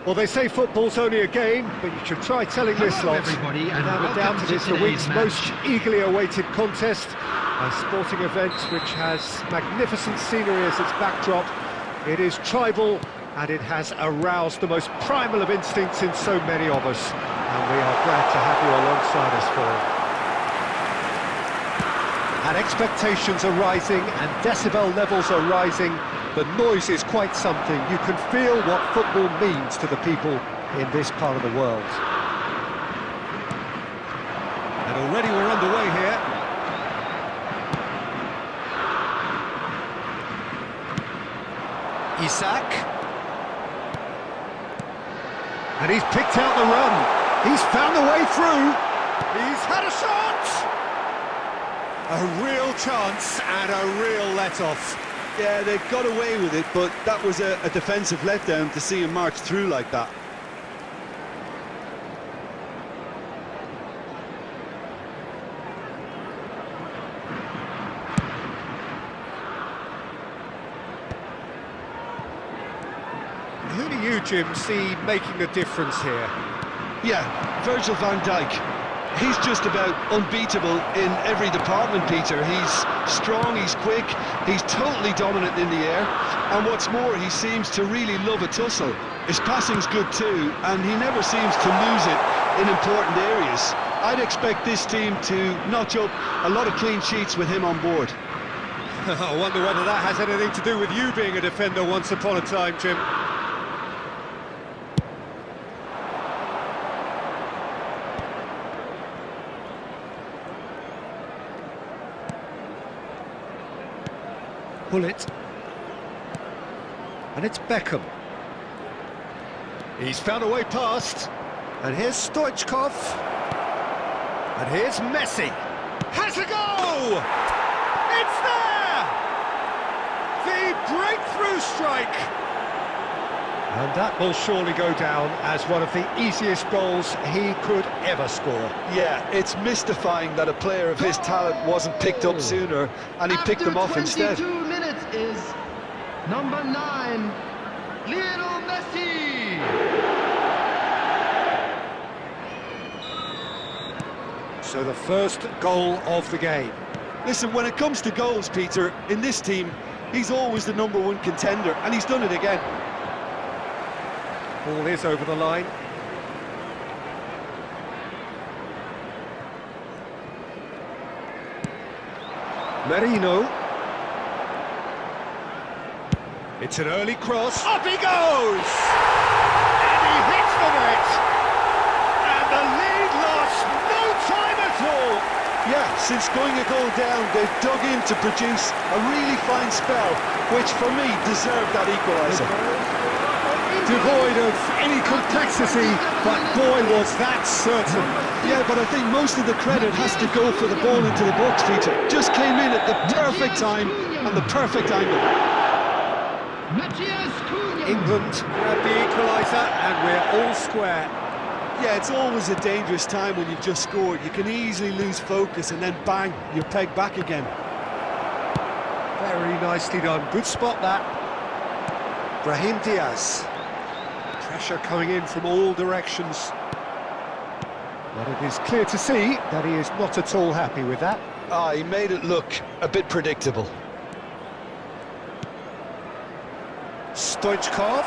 Well, they say football's only a game, but you should try telling this lot. Everybody, and Without a doubt, it is the week's most eagerly awaited contest, a sporting event which has magnificent scenery as its backdrop. It is tribal, and it has aroused the most primal of instincts in so many of us, and we are glad to have you alongside us for it. And expectations are rising, and decibel levels are rising. The noise is quite something. You can feel what football means to the people in this part of the world. And already we're underway here. Isak. And he's picked out the run. He's found the way through. He's had a shot! A real chance and a real let-off. Yeah, they got away with it, but that was a defensive letdown to see him march through like that. Who do you, Jim, see making a difference here? Yeah, Virgil van Dijk. He's just about unbeatable in every department, Peter. He's strong, he's quick, he's totally dominant in the air, and what's more, he seems to really love a tussle. His passing's good too, and he never seems to lose it in important areas. I'd expect this team to notch up a lot of clean sheets with him on board. I wonder whether that has anything to do with you being a defender once upon a time, Jim. Pull it. And it's Beckham. He's found a way past. And here's Stoichkov. And here's Messi. Has a go! It's there! The breakthrough strike! And that will surely go down as one of the easiest goals he could ever score. Yeah, it's mystifying that a player of his talent wasn't picked up sooner, and he picked them off instead. After 22 minutes is number 9, Lionel Messi. So the first goal of the game. Listen, when it comes to goals, Peter, in this team, he's always the #1 contender, and he's done it again. Ball is over the line. Merino. It's an early cross. Up he goes! And he hits the net! And the lead lost no time at all! Yeah, since going a goal down, they've dug in to produce a really fine spell, which for me deserved that equaliser. Devoid of any complexity, but boy was that certain. Yeah, but I think most of the credit has to go for the ball into the box, Peter. Just came in at the perfect time and the perfect angle. England grab the equaliser and we're all square. Yeah, it's always a dangerous time when you've just scored. You can easily lose focus and then bang, you're pegged back again. Very nicely done. Good spot that. Brahim Diaz. Pressure coming in from all directions. But it is clear to see that he is not at all happy with that. He made it look a bit predictable. Stoichkov.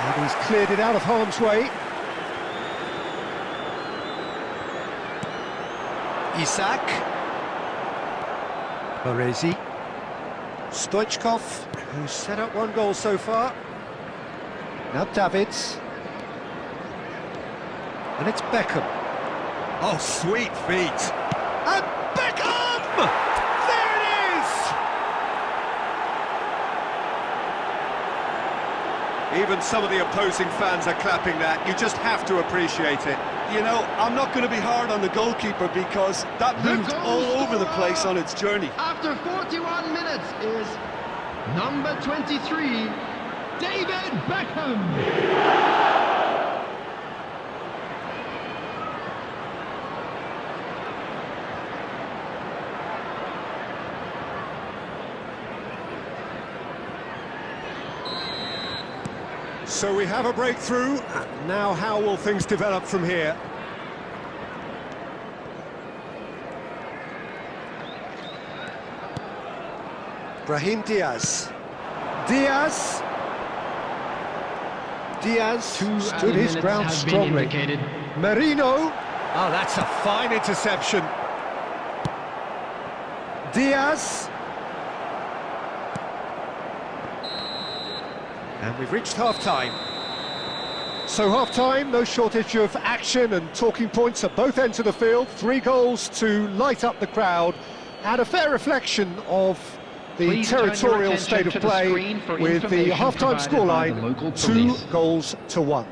And he's cleared it out of harm's way. Isak. Baresi. Stoichkov, who's set up one goal so far. Now Davids. And it's Beckham. Oh, sweet feet. And Beckham! There it is! Even some of the opposing fans are clapping that. You just have to appreciate it. You know, I'm not going to be hard on the goalkeeper because that moved all over the place on its journey. After 41 minutes is number 23, David Beckham. So we have a breakthrough. Now how will things develop from here? Brahim Diaz. Diaz stood his ground strongly. Merino. Oh, that's a fine interception. Diaz. And we've reached half-time. So half-time, no shortage of action and talking points at both ends of the field. 3 goals to light up the crowd, and a fair reflection of the territorial state of play, with the half-time scoreline 2-1.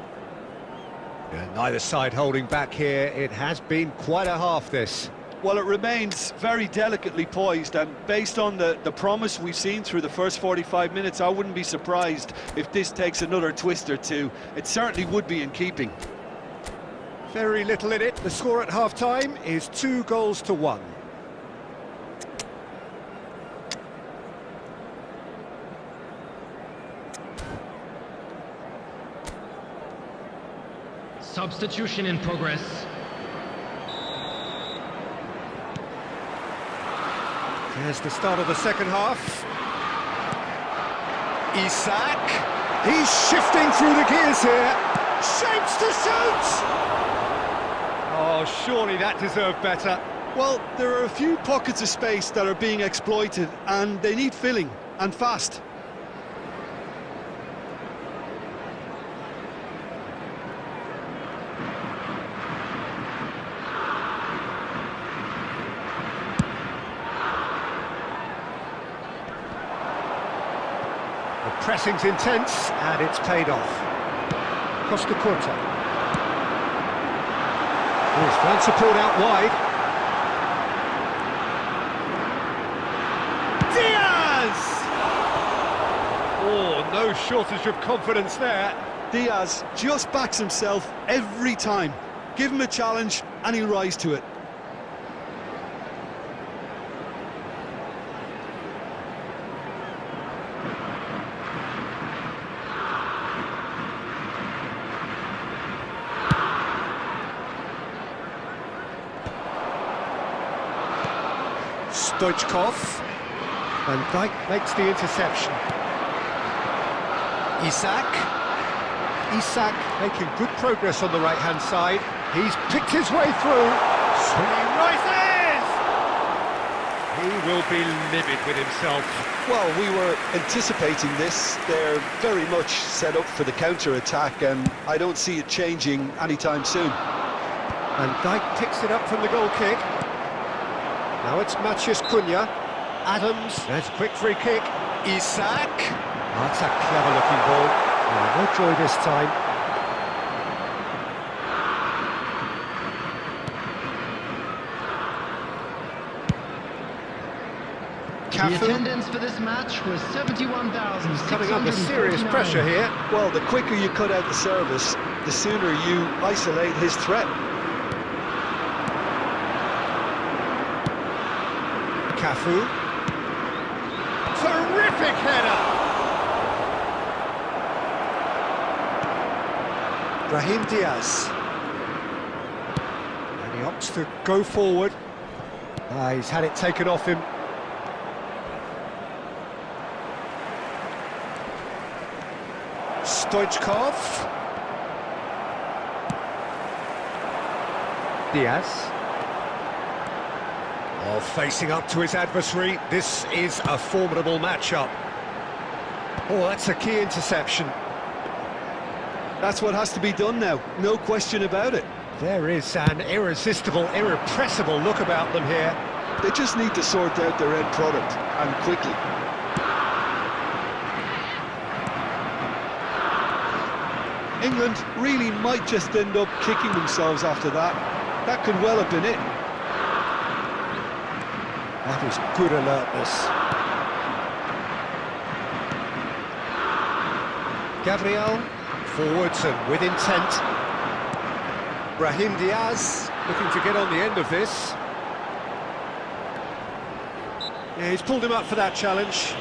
Yeah, neither side holding back here. It has been quite a half, this. Well, it remains very delicately poised, and based on the promise we've seen through the first 45 minutes, I wouldn't be surprised if this takes another twist or two. It certainly would be in keeping. Very little in it. The score at half-time is 2-1. Substitution in progress. There's the start of the second half. Isak. He's shifting through the gears here. Shapes to shoot! Oh, surely that deserved better. Well, there are a few pockets of space that are being exploited, and they need filling, and fast. Pressing's intense, and it's paid off. Costa Curta. He's found support out wide. Diaz! Oh, no shortage of confidence there. Diaz just backs himself every time. Give him a challenge, and he'll rise to it. Stoichkov. Van Dijk makes the interception. Isak making good progress on the right-hand side. He's picked his way through. Swinging rises! He will be livid with himself. Well, we were anticipating this. They're very much set up for the counter-attack, and I don't see it changing anytime soon. Van Dijk picks it up from the goal kick. Now it's Matheus Cunha. Adams, there's a quick free kick. Isak. Oh, that's a clever-looking ball. Oh, no joy this time. The attendance for this match was 71,000. Coming under serious pressure here. Well, the quicker you cut out the service, the sooner you isolate his threat. Cafu. Terrific header! Brahim Diaz. And he opts to go forward. He's had it taken off him. Stoichkov. Diaz. Oh, facing up to his adversary. This is a formidable matchup. Oh, that's a key interception. That's what has to be done now, no question about it. There is an irresistible, irrepressible look about them here. They just need to sort out their end product, and quickly. England really might just end up kicking themselves after that. That could well have been it. That is good alertness. Gabriel, forwards and with intent. Brahim Diaz, looking to get on the end of this. Yeah, he's pulled him up for that challenge.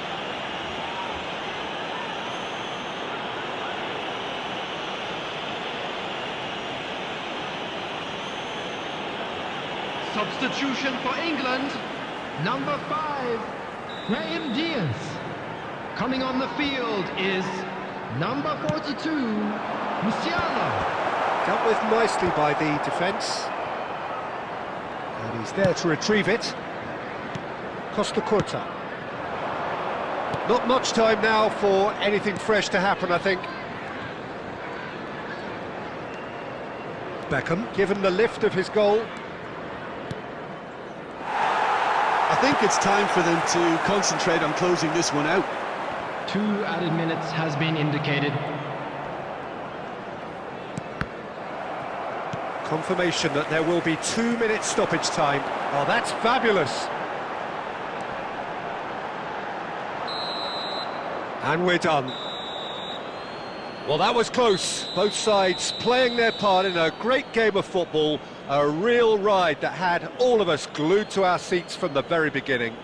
Substitution for England, number 5, Graham Diaz. Coming on the field is number 42, Musiala. Dealt with nicely by the defence. And he's there to retrieve it. Costa Curta. Not much time now for anything fresh to happen, I think. Beckham, given the lift of his goal. I think it's time for them to concentrate on closing this one out. 2 added minutes has been indicated. Confirmation that there will be 2 minutes stoppage time. Oh, that's fabulous. And we're done. Well, that was close. Both sides playing their part in a great game of football. A real ride that had all of us glued to our seats from the very beginning.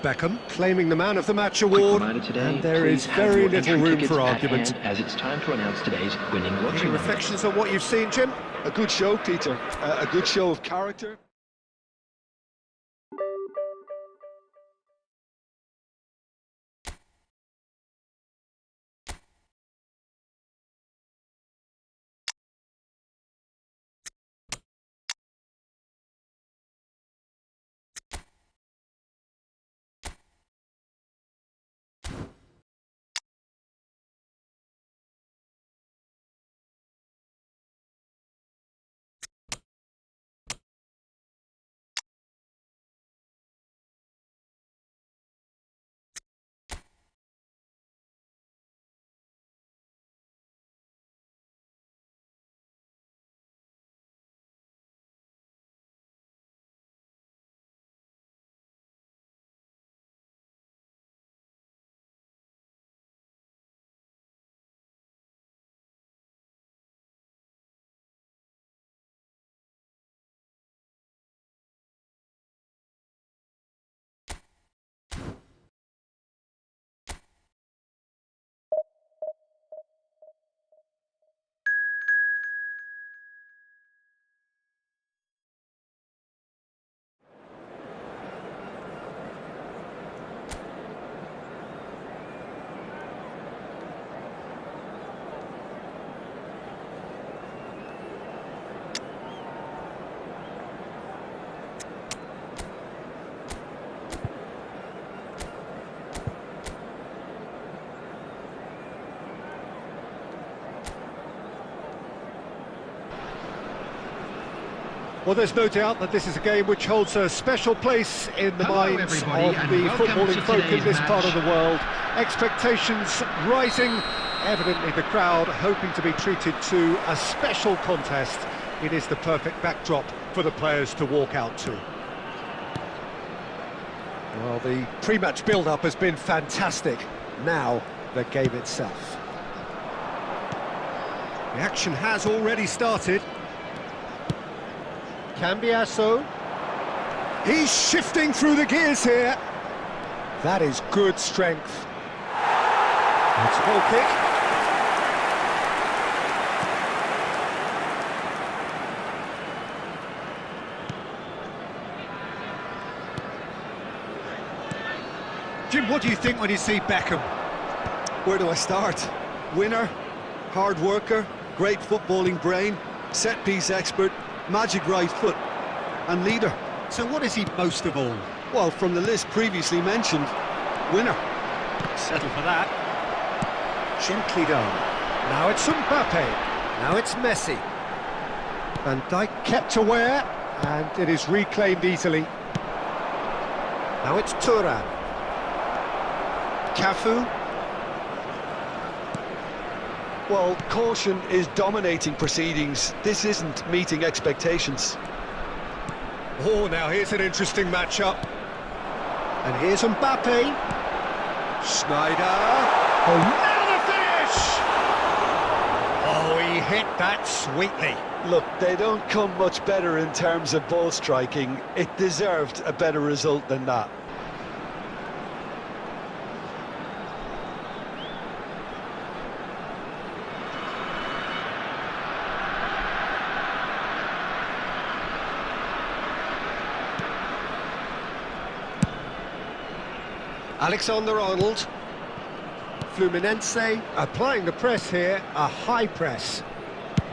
Beckham claiming the Man of the Match award, and there is very little room for argument. As it's time to announce today's winning lottery. Any reflections on what you've seen, Jim? A good show, Peter. A good show of character. Well, there's no doubt that this is a game which holds a special place in the Hello, minds of everybody, and the welcome footballing to folk in today's this part of match. the world. Expectations rising, evidently the crowd hoping to be treated to a special contest. It is the perfect backdrop for the players to walk out to. Well, the pre-match build-up has been fantastic. Now, the game itself. The action has already started. Cambiasso. He's shifting through the gears here. That is good strength. It's a goal kick. Jim, what do you think when you see Beckham? Where do I start? Winner, hard worker, great footballing brain, set-piece expert, magic right foot, and leader. So what is he most of all? Well, from the list previously mentioned, winner. Settle for that. Gently done. Now it's Mbappe. Now it's Messi. Van Dijk kept aware, and it is reclaimed easily. Now it's Thuram. Cafu. Well, caution is dominating proceedings. This isn't meeting expectations. Oh, now here's an interesting matchup. And here's Mbappe. Schneider. Oh, now the finish! Oh, he hit that sweetly. Look, they don't come much better in terms of ball striking. It deserved a better result than that. Alexander-Arnold. Fluminense applying the press here, a high press.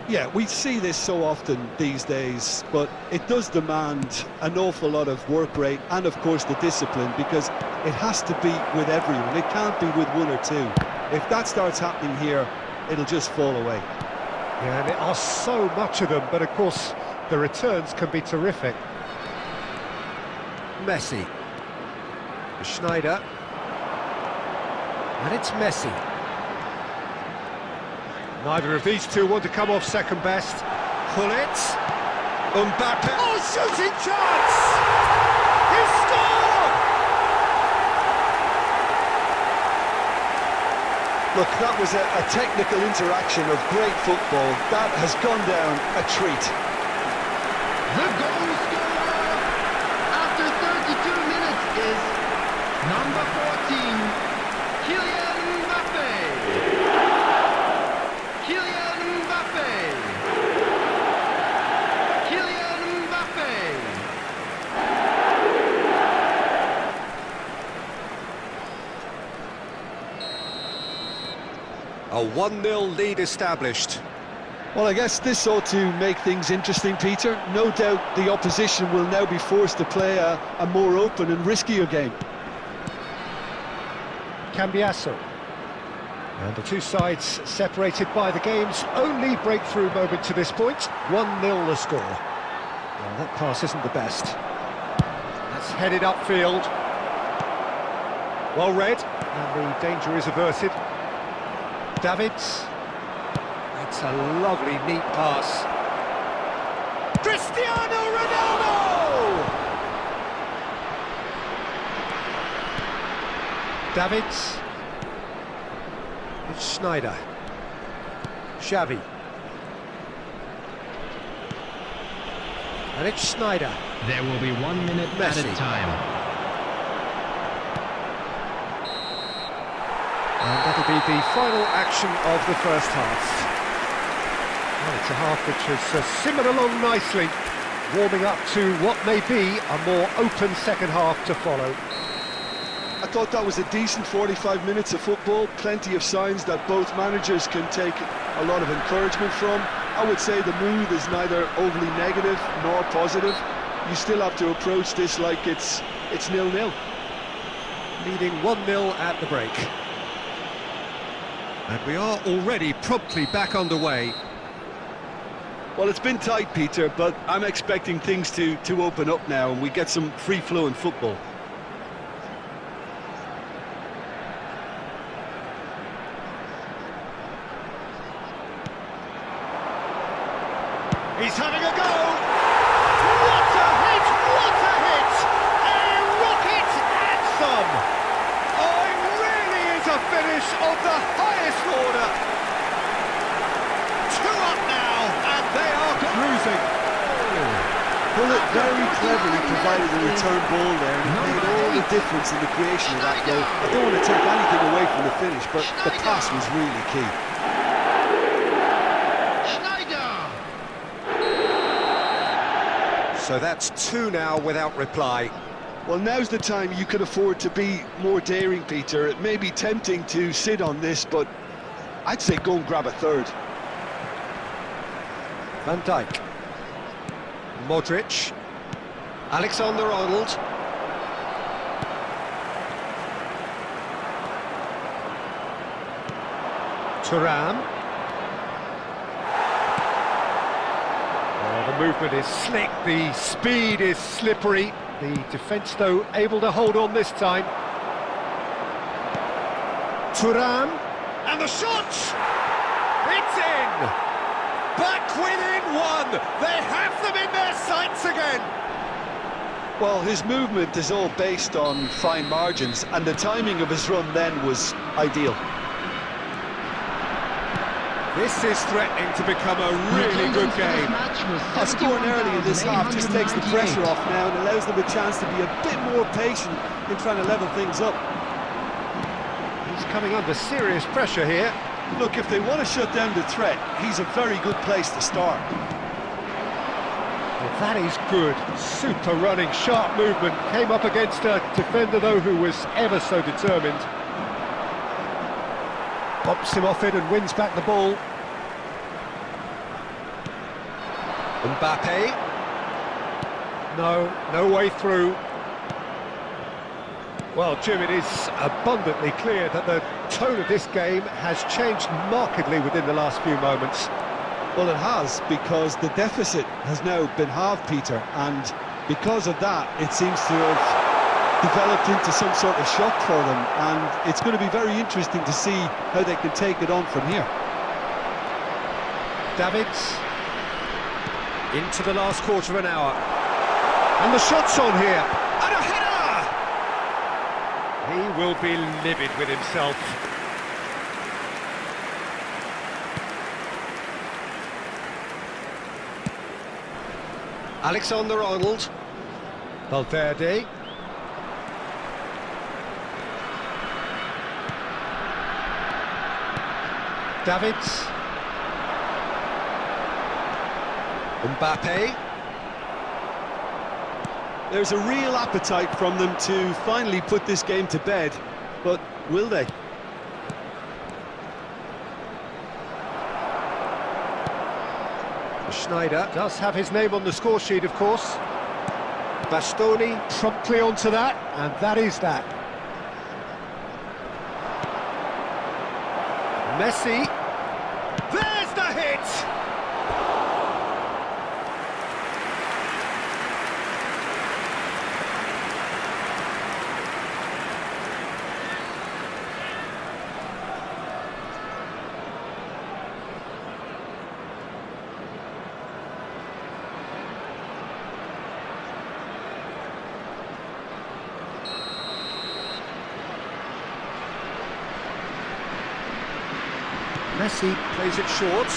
Yeah, we see this so often these days, but it does demand an awful lot of work rate and, of course, the discipline, because it has to be with everyone. It can't be with one or two. If that starts happening here, it'll just fall away. Yeah, and there are so much of them, but of course, the returns can be terrific. Messi. Schneider. And it's Messi. Neither of these two want to come off second best. Hullet. Mbappe. Oh, shooting chance! He scored! Look, that was a technical interaction of great football. That has gone down a treat. The goal scorer after 32 minutes is number 14, Kylian Mbappe. Kylian Mbappe. Kylian Mbappe. A 1-0 lead established. Well, I guess this ought to make things interesting, Peter. No doubt the opposition will now be forced to play a more open and riskier game. Cambiasso. And the two sides separated by the game's only breakthrough moment to this point. 1-0 the score. Well, that pass isn't the best. That's headed upfield. Well read, and the danger is averted. Davids. It's a lovely, neat pass. Cristiano Ronaldo! Davids. It's Schneider. Xavi. And it's Schneider. There will be 1 minute Messi. added time. And that'll be the final action of the first half. Well, it's a half which has simmered along nicely, warming up to what may be a more open second half to follow. I thought that was a decent 45 minutes of football, plenty of signs that both managers can take a lot of encouragement from. I would say the mood is neither overly negative nor positive. You still have to approach this like it's 0-0. Leading 1-0 at the break. And we are already promptly back underway. Well, it's been tight, Peter, but I'm expecting things to open up now and we get some free-flowing football. He's having a go! What a hit! What a hit! A rocket anthem! Oh, it really is a finish of the highest order! 2 up now, and they are cruising! Bullet very cleverly provided the return ball there, and it made all the difference in the creation of that goal. I don't want to take anything away from the finish, but the pass was really key. So that's 2 now without reply. Well, now's the time you can afford to be more daring, Peter. It may be tempting to sit on this, but I'd say go and grab a third. Van Dijk. Modric. Alexander-Arnold. Thuram. The movement is slick, the speed is slippery. The defence, though, able to hold on this time. Thuram. And the shot! It's in! Back within 1! They have them in their sights again! Well, his movement is all based on fine margins, and the timing of his run then was ideal. This is threatening to become a really good game. Scoring early in this half just takes the pressure off now and allows them a chance to be a bit more patient in trying to level things up. He's coming under serious pressure here. Look, if they want to shut down the threat, he's a very good place to start. It That is good. Super running, sharp movement. Came up against a defender, though, who was ever so determined. Pops him off it and wins back the ball. Mbappe. No way through. Well, Jim, it is abundantly clear that the tone of this game has changed markedly within the last few moments. Well, it has, because the deficit has now been halved, Peter, and because of that, it seems to have developed into some sort of shock for them, and it's going to be very interesting to see how they can take it on from here. Davids into the last quarter of an hour, and the shot's on here, and a header! He will be livid with himself. Alexander-Arnold, Valverde, Davids, Mbappe. There's a real appetite from them to finally put this game to bed, but will they? Schneider does have his name on the score sheet, of course. Bastoni promptly onto that, and that is that. Messi. There's the hit! Messi plays it short.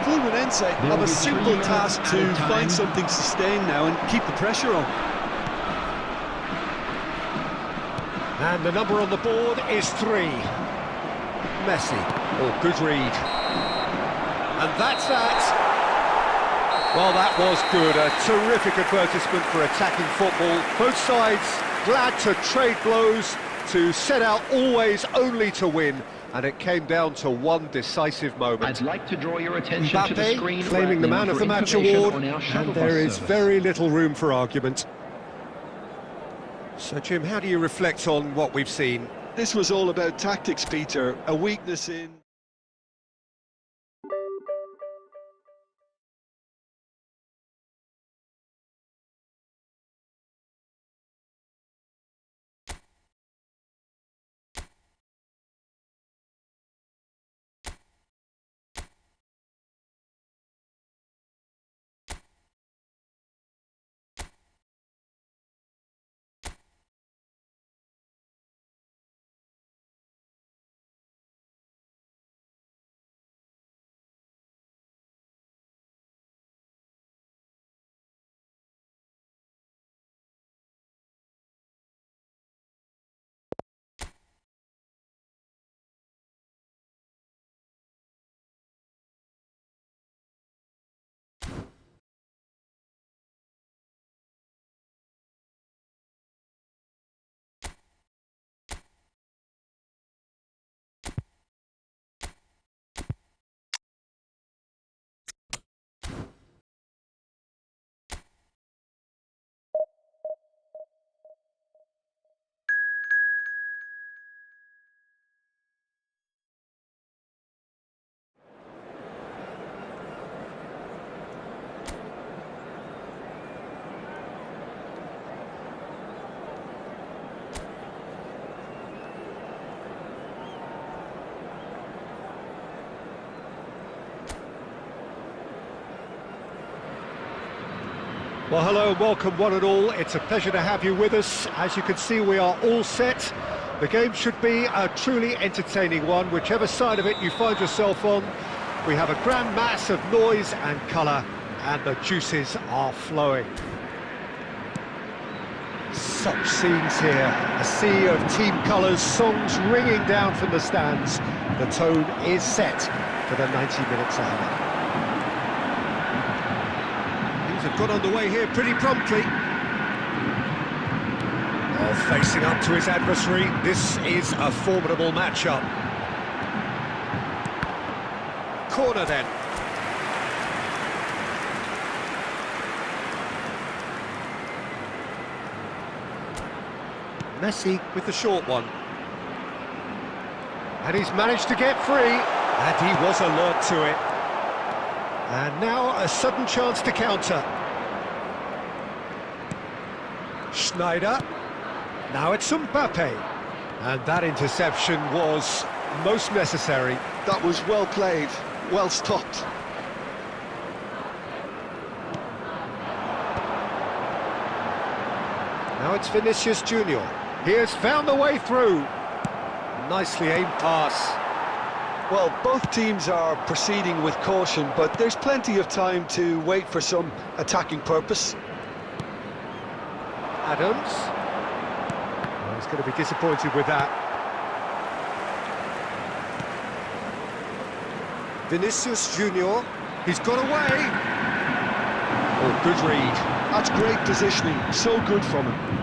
Fluminense have a simple task to find something sustained now and keep the pressure on. And the number on the board is 3. Messi. Oh, good read. And that's that. Well, that was good. A terrific advertisement for attacking football. Both sides glad to trade blows, to set out always only to win, and it came down to one decisive moment. I'd like to draw your attention Mbappe to the screen claiming the man of the match award, and there is very little room for argument. So, Jim, how do you reflect on what we've seen? This was all about tactics, Peter, a weakness in... Well, hello and welcome one and all. It's a pleasure to have you with us. As you can see, we are all set. The game should be a truly entertaining one, whichever side of it you find yourself on. We have a grand mass of noise and colour, and the juices are flowing. Such scenes here, a sea of team colours, songs ringing down from the stands. The tone is set. for the 90 minutes ahead. Things have got underway here pretty promptly. Oh, facing up to his adversary, this is a formidable matchup. Corner then. Messi with the short one. And he's managed to get free, and he was alert to it. And now a sudden chance to counter. Schneider. Now it's Mbappe. And that interception was most necessary. That was well played, well stopped. Now it's Vinicius Junior. He has found the way through. Nicely aimed pass. Well, both teams are proceeding with caution, but there's plenty of time to wait for some attacking purpose. Adams. Oh, he's going to be disappointed with that. Vinicius Junior. He's got away. Oh, good read. That's great positioning, so good from him.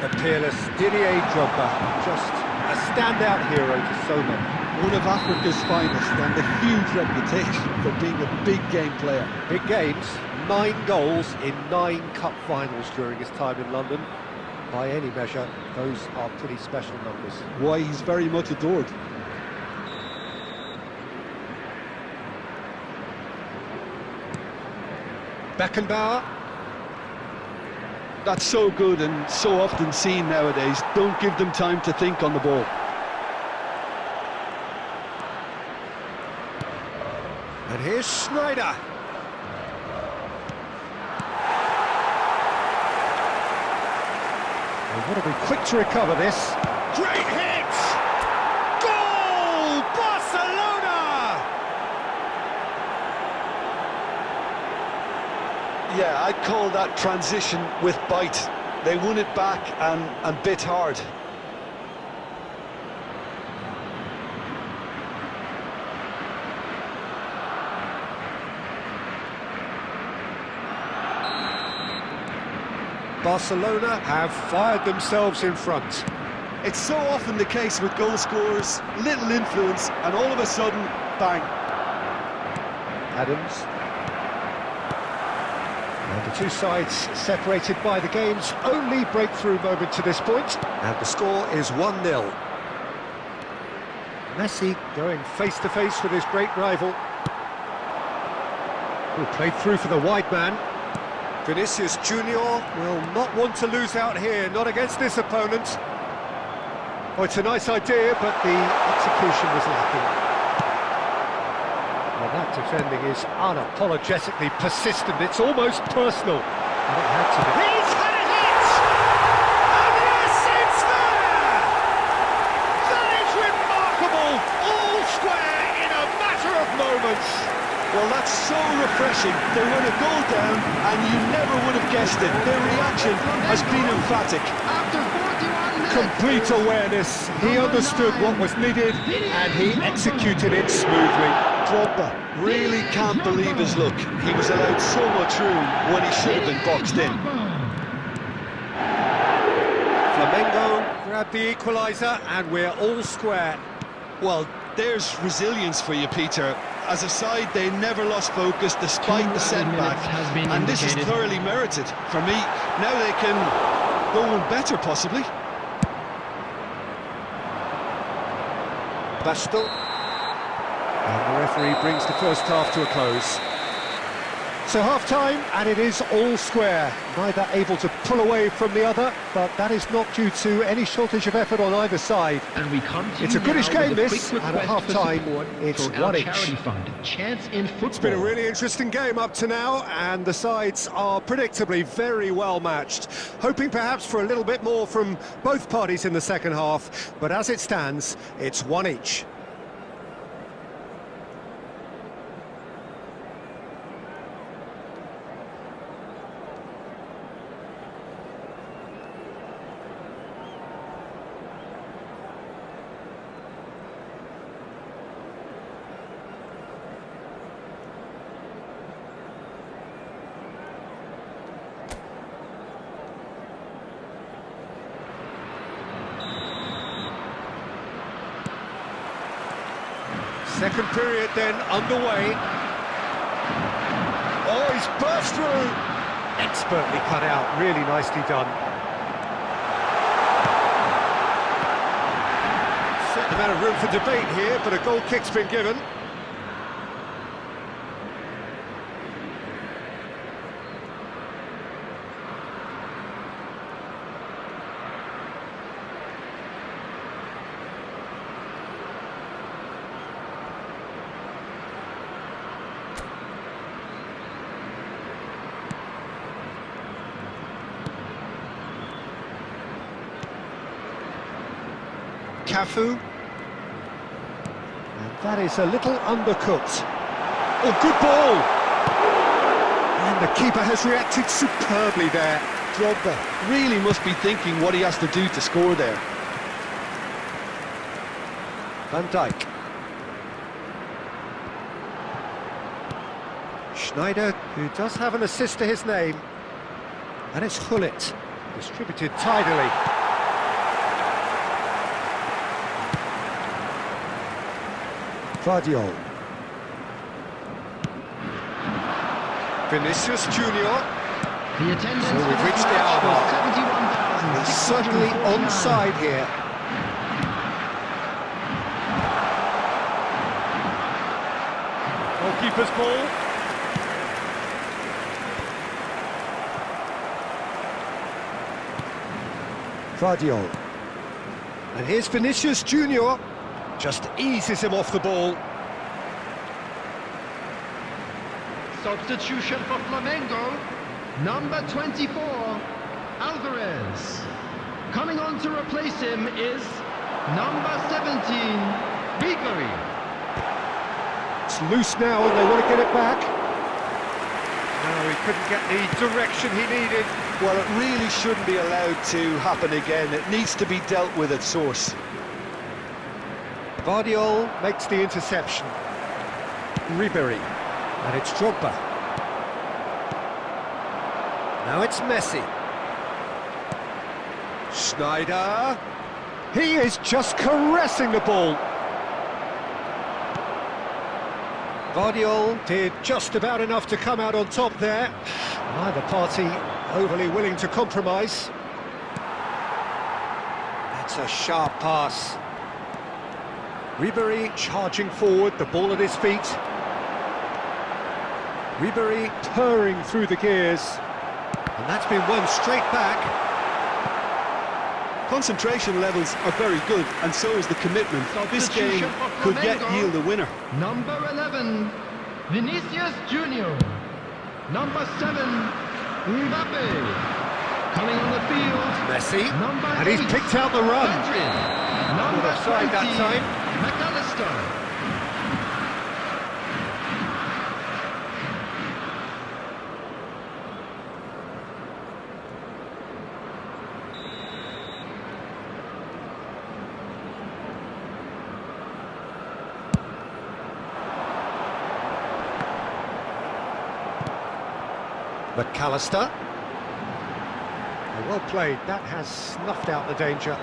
The peerless Didier Drogba, just a standout hero to so many. One of Africa's finest and a huge reputation for being a big game player. Big games, 9 goals in 9 cup finals during his time in London. By any measure, those are pretty special numbers. Why, he's very much adored. Beckenbauer. That's so good and so often seen nowadays. Don't give them time to think on the ball. And here's Schneider. They've got to be quick to recover this. Great hit! Goal! Barcelona! Yeah, I'd call that transition with bite. They won it back and bit hard. Barcelona have fired themselves in front. It's so often the case with goal scorers, little influence, and all of a sudden, bang. Adams. And the two sides separated by the game's only breakthrough moment to this point. And the score is 1-0. Messi going face-to-face with his great rival. Who played through for the wide man. Vinicius Junior will not want to lose out here, not against this opponent. Oh, it's a nice idea, but the execution was lacking. Well, that defending is unapologetically persistent. It's almost personal. And it had to be. He's had it hit! And yes, it's there! That is remarkable! All square in a matter of moments. Well, that's so refreshing. They went a goal down, and you never would have guessed it. Their reaction has been emphatic. After 41 minutes, Complete awareness. He understood what was needed, and he executed it smoothly. Drogba really can't believe his luck. He was allowed so much room when he should have been boxed in. Flamengo grabbed the equaliser, and we're all square. Well, there's resilience for you, Peter. As a side, they never lost focus despite the setback, and this is thoroughly merited. For me, now they can go on better, possibly. Bastel. And the referee brings the first half to a close. So half-time, and it is all square. Neither able to pull away from the other, but that is not due to any shortage of effort on either side. And we continue. It's a goodish now game, with a this, quick and at request for half-time, support it's for our 1-1. charity fund, Chance in Football. It's been a really interesting game up to now, and the sides are predictably very well matched. Hoping perhaps for a little bit more from both parties in the second half, but as it stands, it's 1 each. Second period then underway. Oh, he's burst through. Expertly cut out, really nicely done. Certain amount of room for debate here, but a goal kick's been given. Cafu. And that is a little undercooked. Oh, good ball! And the keeper has reacted superbly there. Drogba really must be thinking what he has to do to score there. Van Dijk. Schneider, who does have an assist to his name. And it's Hullet, distributed tidily. Vardiol. Vinicius Junior. The attendance So we've for reached this the match hour mark. was He's certainly 71,649. onside here. Goalkeeper's ball. Vardiol. And here's Vinicius Junior. Just eases him off the ball. Substitution for Flamengo, number 24, Alvarez. Coming on to replace him is number 17, Ribery. It's loose now and they want to get it back. No, he couldn't get the direction he needed. Well, it really shouldn't be allowed to happen again. It needs to be dealt with at source. Vardiol makes the interception. Ribery. And it's Drogba. Now it's Messi. Schneider. He is just caressing the ball. Vardiol did just about enough to come out on top there. Neither party overly willing to compromise. That's a sharp pass. Ribery charging forward, the ball at his feet. Ribery purring through the gears. And that's been won straight back. Concentration levels are very good, and so is the commitment. This game could yet yield a winner. Number 11, Vinicius Junior. Number 7, Mbappe. Coming on the field, Messi, number and he's 8, picked out the run. Madrid. Number offside 20, that time. McAllister. McAllister. Well played, that has snuffed out the danger.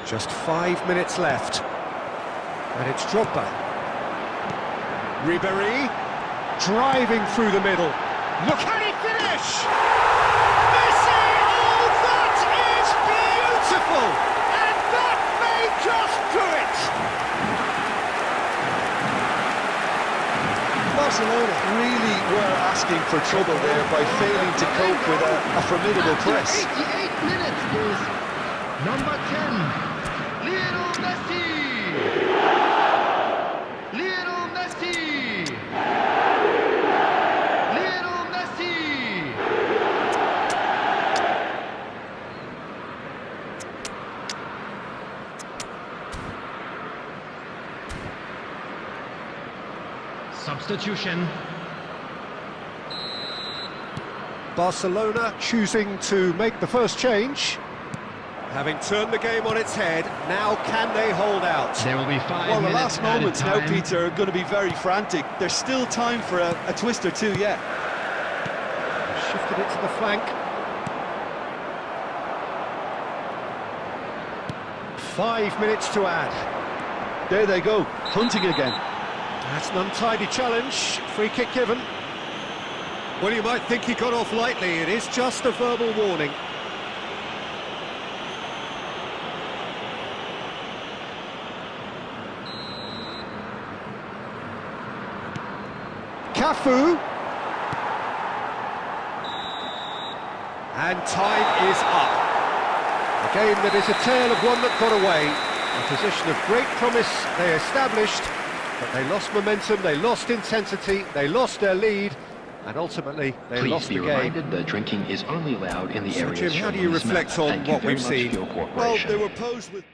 Just 5 minutes left. And it's Drogba. Ribery, driving through the middle. Look, can he finish? Messi! Oh, that is beautiful! And that may just do it! Barcelona really were asking for trouble there by failing to cope with a formidable press. 88 minutes is number 10, Lionel Messi. Lionel Messi. Lionel Messi. Substitution. Barcelona choosing to make the first change. Having turned the game on its head, now can they hold out? There will be 5 Well, the minutes last moments now, time. Peter, are going to be very frantic. There's still time for a twist or two yet. Shifted it to the flank. 5 minutes to add. There they go. hunting again. That's an untidy challenge. Free kick given. Well, you might think he got off lightly. It is just a verbal warning. Cafu. And time is up. A game that is a tale of one that got away. A position of great promise they established, but they lost momentum, they lost intensity, they lost their lead, and ultimately they Please lost be the game. reminded that drinking is only allowed in the So, areas Jim, how shown do you on this reflect map. on Thank you what very we've much seen? for your Well, cooperation. they were posed with...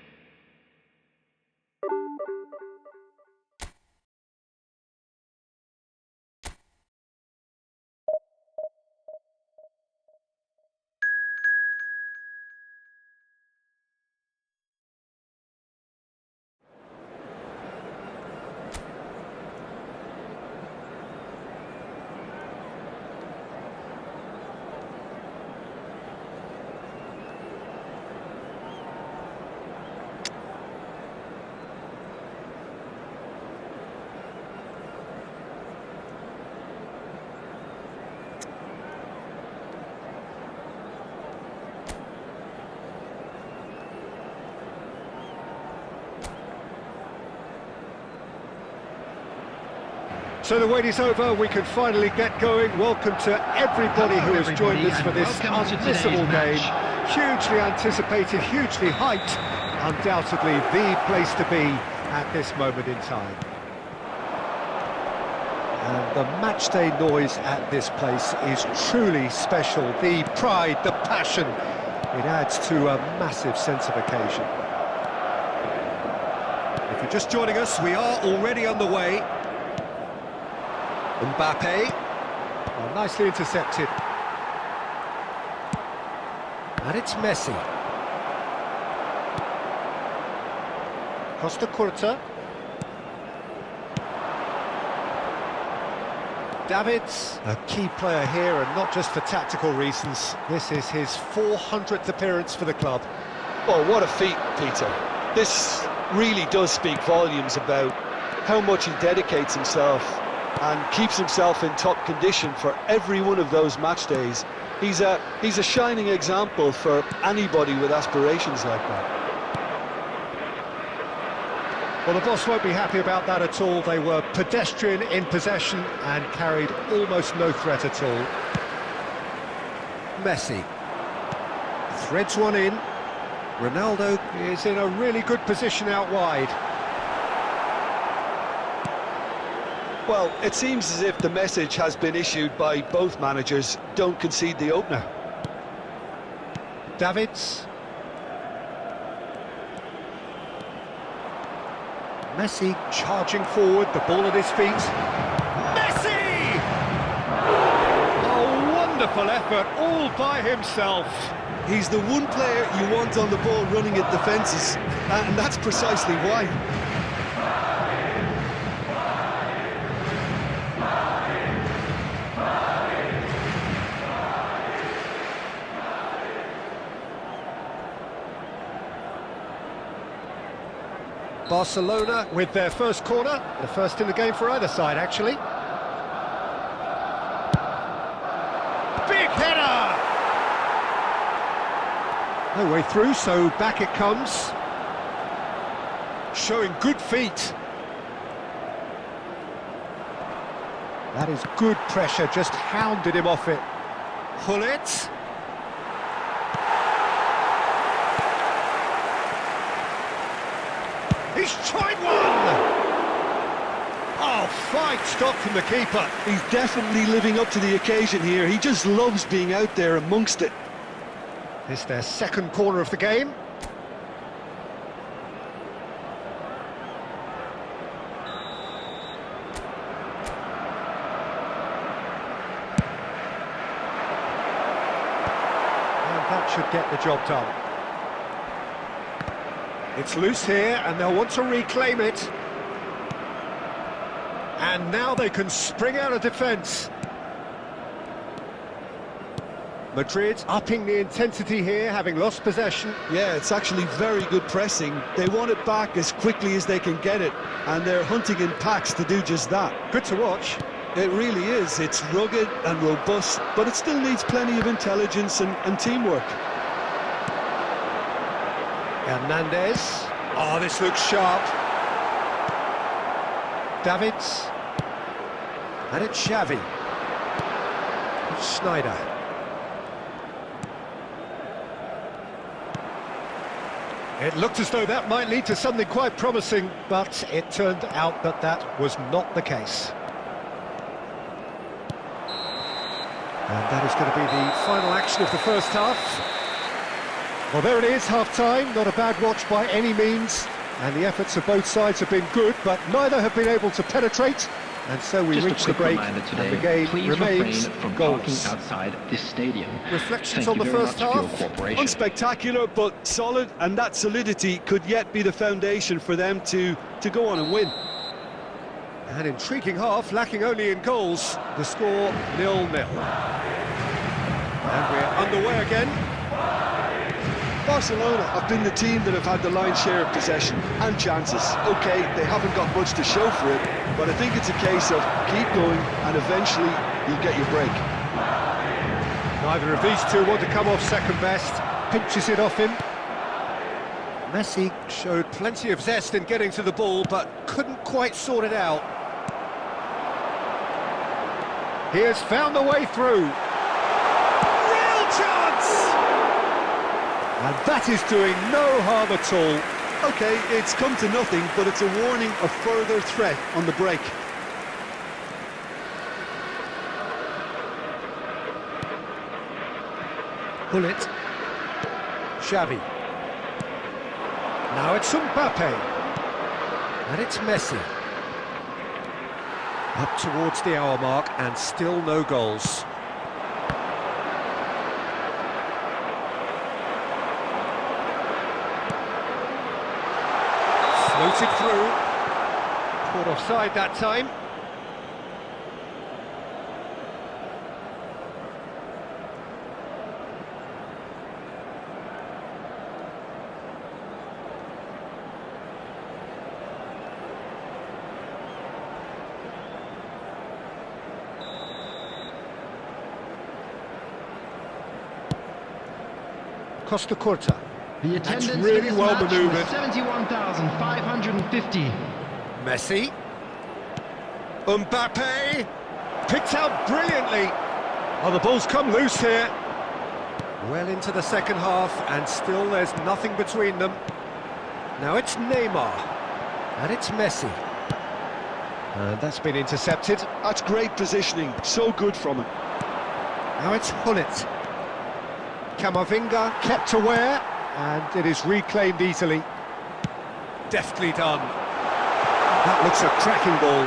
So the wait is over, we can finally get going. Welcome to everybody who has joined us for this unmissable game. Hugely anticipated, hugely hyped, undoubtedly the place to be at this moment in time. And the matchday noise at this place is truly special. The pride, the passion, it adds to a massive sense of occasion. If you're just joining us, we are already underway. Mbappe, well, nicely intercepted. And it's Messi. Costa Curta. Davids, a key player here, and not just for tactical reasons. This is his 400th appearance for the club. Well, what a feat, Peter. This really does speak volumes about how much he dedicates himself and keeps himself in top condition for every one of those match days. He's a shining example for anybody with aspirations like that. Well, the boss won't be happy about that at all. They were pedestrian in possession and carried almost no threat at all. Messi threads one in. Ronaldo is in a really good position out wide. Well, it seems as if the message has been issued by both managers: don't concede the opener. Davids. Messi charging forward, the ball at his feet. Messi! A wonderful effort, all by himself. He's the one player you want on the ball running at defences, and that's precisely why. Barcelona with their first corner, the first in the game for either side, actually. Big header! No way through, so back it comes. Showing good feet. That is good pressure, just hounded him off it. Hullet. He's tried one! Oh, fine stop from the keeper. He's definitely living up to the occasion here. He just loves being out there amongst it. It's their second corner of the game. And that should get the job done. It's loose here, and they'll want to reclaim it. And now they can spring out of defence. Madrid upping the intensity here, having lost possession. Yeah, it's actually very good pressing. They want it back as quickly as they can get it, and they're hunting in packs to do just that. Good to watch. It really is. It's rugged and robust, but it still needs plenty of intelligence and teamwork. Hernandez. Oh, this looks sharp. Davids. And it's Xavi. Schneider. It looked as though that might lead to something quite promising, but it turned out that that was not the case. And that is going to be the final action of the first half. Well, there it is, half-time. Not a bad watch by any means. And the efforts of both sides have been good, but neither have been able to penetrate. And so we reach the break, and the game remains from goalless. parking outside this stadium. Reflections Thank on you the very first much for your half? cooperation. Unspectacular, but solid, and that solidity could yet be the foundation for them to go on and win. An intriguing half, lacking only in goals. The score 0-0. And we're underway again. Barcelona have been the team that have had the lion's share of possession and chances. OK, they haven't got much to show for it, but I think it's a case of keep going and eventually you'll get your break. Neither of these two want to come off second best. Pinches it off him. Messi showed plenty of zest in getting to the ball, but couldn't quite sort it out. He has found the way through. Real chance! And that is doing no harm at all. OK, it's come to nothing, but it's a warning of further threat on the break. Pull it. Xavi. Now it's Mbappe. And it's Messi. Up towards the hour mark and still no goals. Floated through. Caught offside that time. Costa Curta. The That's attendance really in this well match manoeuvred. was 71,550. Messi. Mbappe. Picked out brilliantly. Oh, the ball's come loose here. Well into the second half, and still there's nothing between them. Now it's Neymar. And it's Messi. And that's been intercepted. That's great positioning, so good from him. Now it's Hullet. Camavinga kept aware, and it is reclaimed easily. Deftly done. That looks a cracking ball.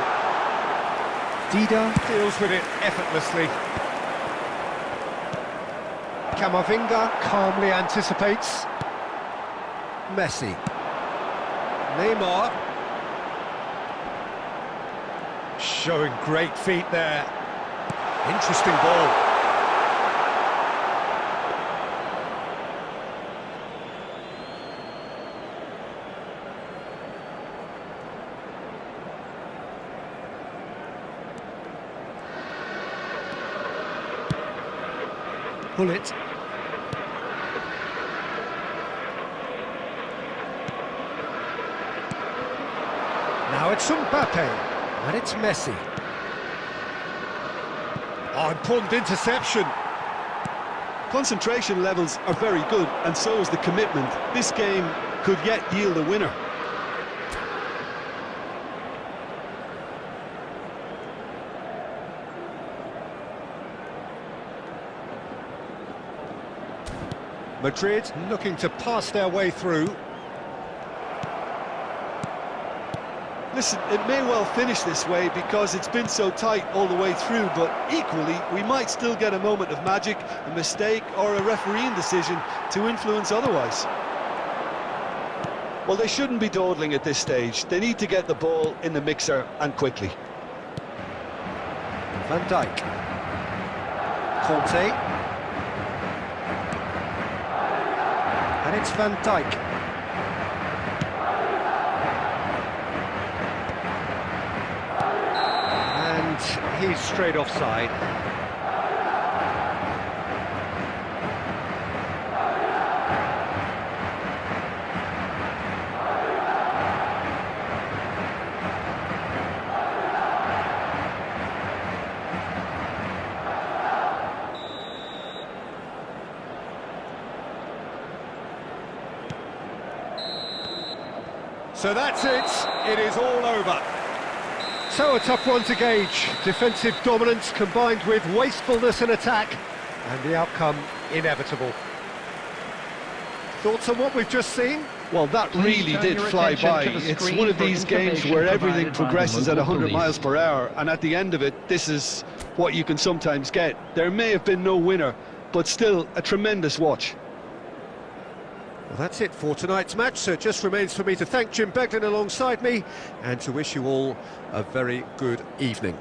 Dida deals with it effortlessly. Camavinga calmly anticipates. Messi. Neymar. Showing great feet there. Interesting ball. Pull it. Now it's Mbappe, and it's Messi. Oh, important interception. Concentration levels are very good, and so is the commitment. This game could yet yield a winner. Madrid looking to pass their way through. Listen, it may well finish this way because it's been so tight all the way through, but equally, we might still get a moment of magic, a mistake, or a refereeing decision to influence otherwise. Well, they shouldn't be dawdling at this stage. They need to get the ball in the mixer, and quickly. Van Dijk. Conte. And it's Van Dijk. And he's straight offside. So that's it. It is all over. So a tough one to gauge. Defensive dominance combined with wastefulness in attack, and the outcome inevitable. Thoughts on what we've just seen? Well, that really did fly by. It's one of these games where everything progresses at 100 miles per hour, and at the end of it, this is what you can sometimes get. There may have been no winner, but still a tremendous watch. Well, that's it for tonight's match, so it just remains for me to thank Jim Beglin alongside me and to wish you all a very good evening.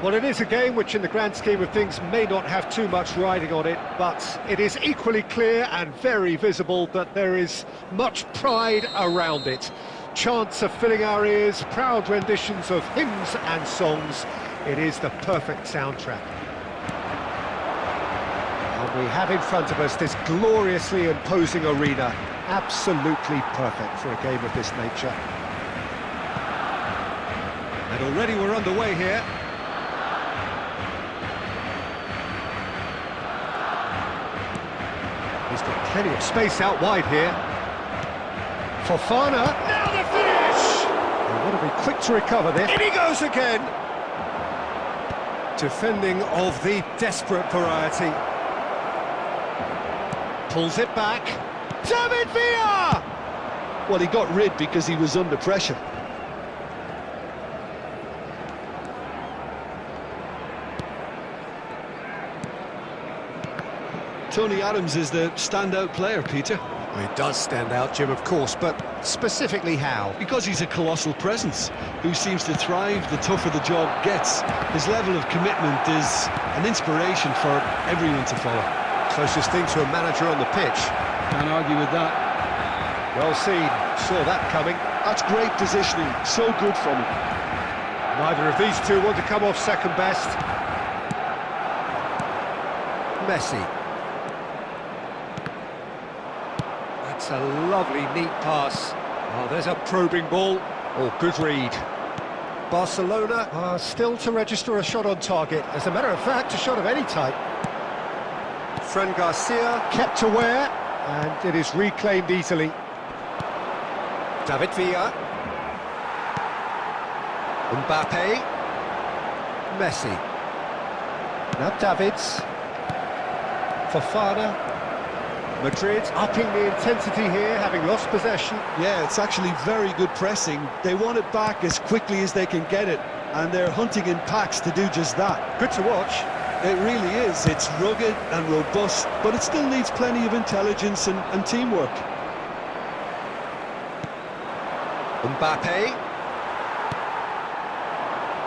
Well, it is a game which in the grand scheme of things may not have too much riding on it, but it is equally clear and very visible that there is much pride around it. Chants are filling our ears, proud renditions of hymns and songs. It is the perfect soundtrack. And we have in front of us this gloriously imposing arena, absolutely perfect for a game of this nature. And already we're underway here. He's got plenty of space out wide here. Fofana, now the finish! They want to be quick to recover this. In he goes again! Defending of the desperate variety. Pulls it back. David Villa! Well, he got rid because he was under pressure. Tony Adams is the standout player, Peter. Well, he does stand out, Jim, of course, but specifically how? Because he's a colossal presence who seems to thrive the tougher the job gets. His level of commitment is an inspiration for everyone to follow. Closest thing to a manager on the pitch. Can't argue with that. Well seen, saw that coming. That's great positioning, so good from him. Neither of these two want to come off second best. Messi. That's a lovely, neat pass. Oh, there's a probing ball. Oh, good read. Barcelona are still to register a shot on target. As a matter of fact, a shot of any type. Fran Garcia kept aware, and it is reclaimed easily. David Villa. Mbappe. Messi. Now Davids. Fofana. Madrid upping the intensity here, having lost possession. Yeah, it's actually very good pressing. They want it back as quickly as they can get it, and they're hunting in packs to do just that. Good to watch. It really is. It's rugged and robust, but it still needs plenty of intelligence and teamwork.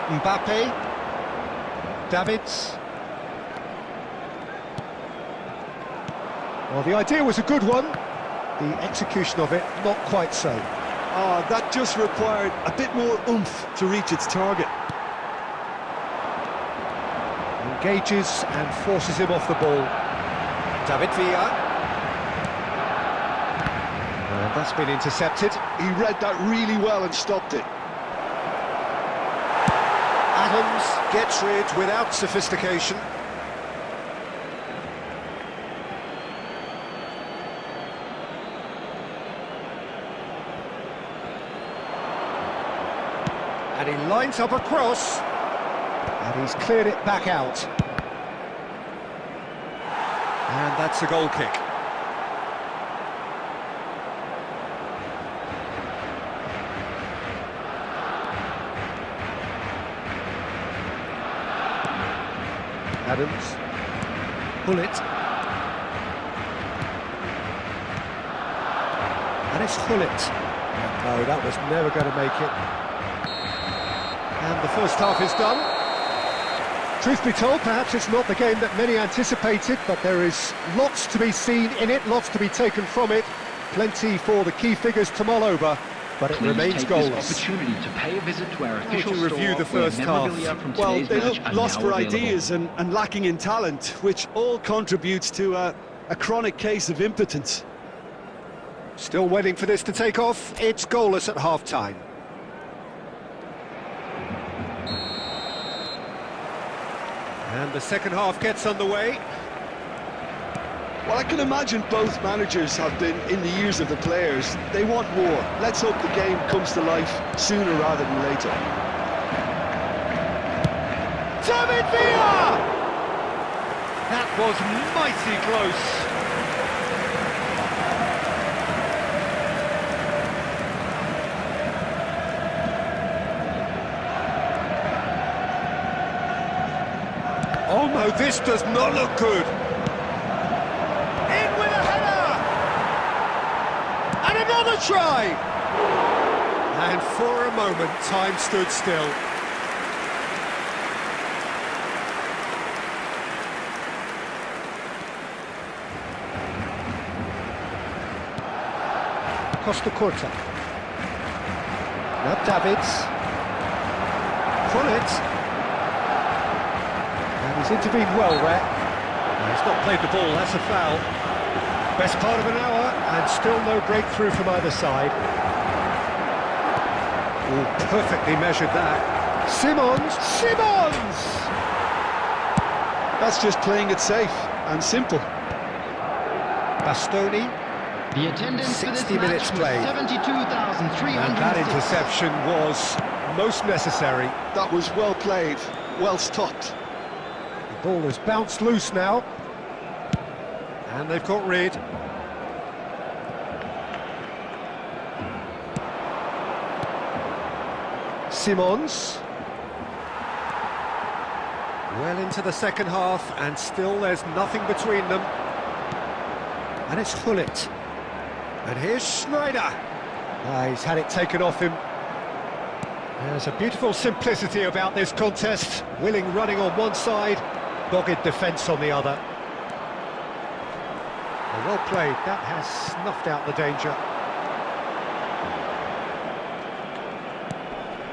Mbappe. Davids. Well, the idea was a good one. The execution of it, not quite so. Ah, that just required a bit more oomph to reach its target. Engages and forces him off the ball. David Villa. And that's been intercepted. He read that really well and stopped it. Adams gets rid without sophistication. And he lines up a cross. And he's cleared it back out. And that's a goal kick. Adams. Hullet. And it's Hullet. No, that was never going to make it. And the first half is done. Truth be told, perhaps it's not the game that many anticipated, but there is lots to be seen in it, lots to be taken from it. Plenty for the key figures to mull over, but it remains goalless. This opportunity to pay a visit to our official to review store the first half. Well, they look lost for ideas and lacking in talent, which all contributes to a chronic case of impotence. Still waiting for this to take off. It's goalless at half-time. And the second half gets underway. Well, I can imagine both managers have been in the ears of the players. They want more. Let's hope the game comes to life sooner rather than later. David Villa! That was mighty close. Oh no, this does not look good. In with a header! And another try! And for a moment, time stood still. Costa Corta. Now Davids. Hullet. He's intervened well there. He's not played the ball, that's a foul. Best part of an hour, and still no breakthrough from either side. Oh, perfectly measured that. Simons! That's just playing it safe and simple. Bastoni. The attendance 60 minutes played. 72,300. And that interception was most necessary. That was well played, well stopped. The ball has bounced loose now. And they've got rid. Simons. Well into the second half, and still there's nothing between them. And it's Hullet. And here's Schneider. He's had it taken off him. There's a beautiful simplicity about this contest. Willing running on one side, dogged defence on the other. Well played, that has snuffed out the danger.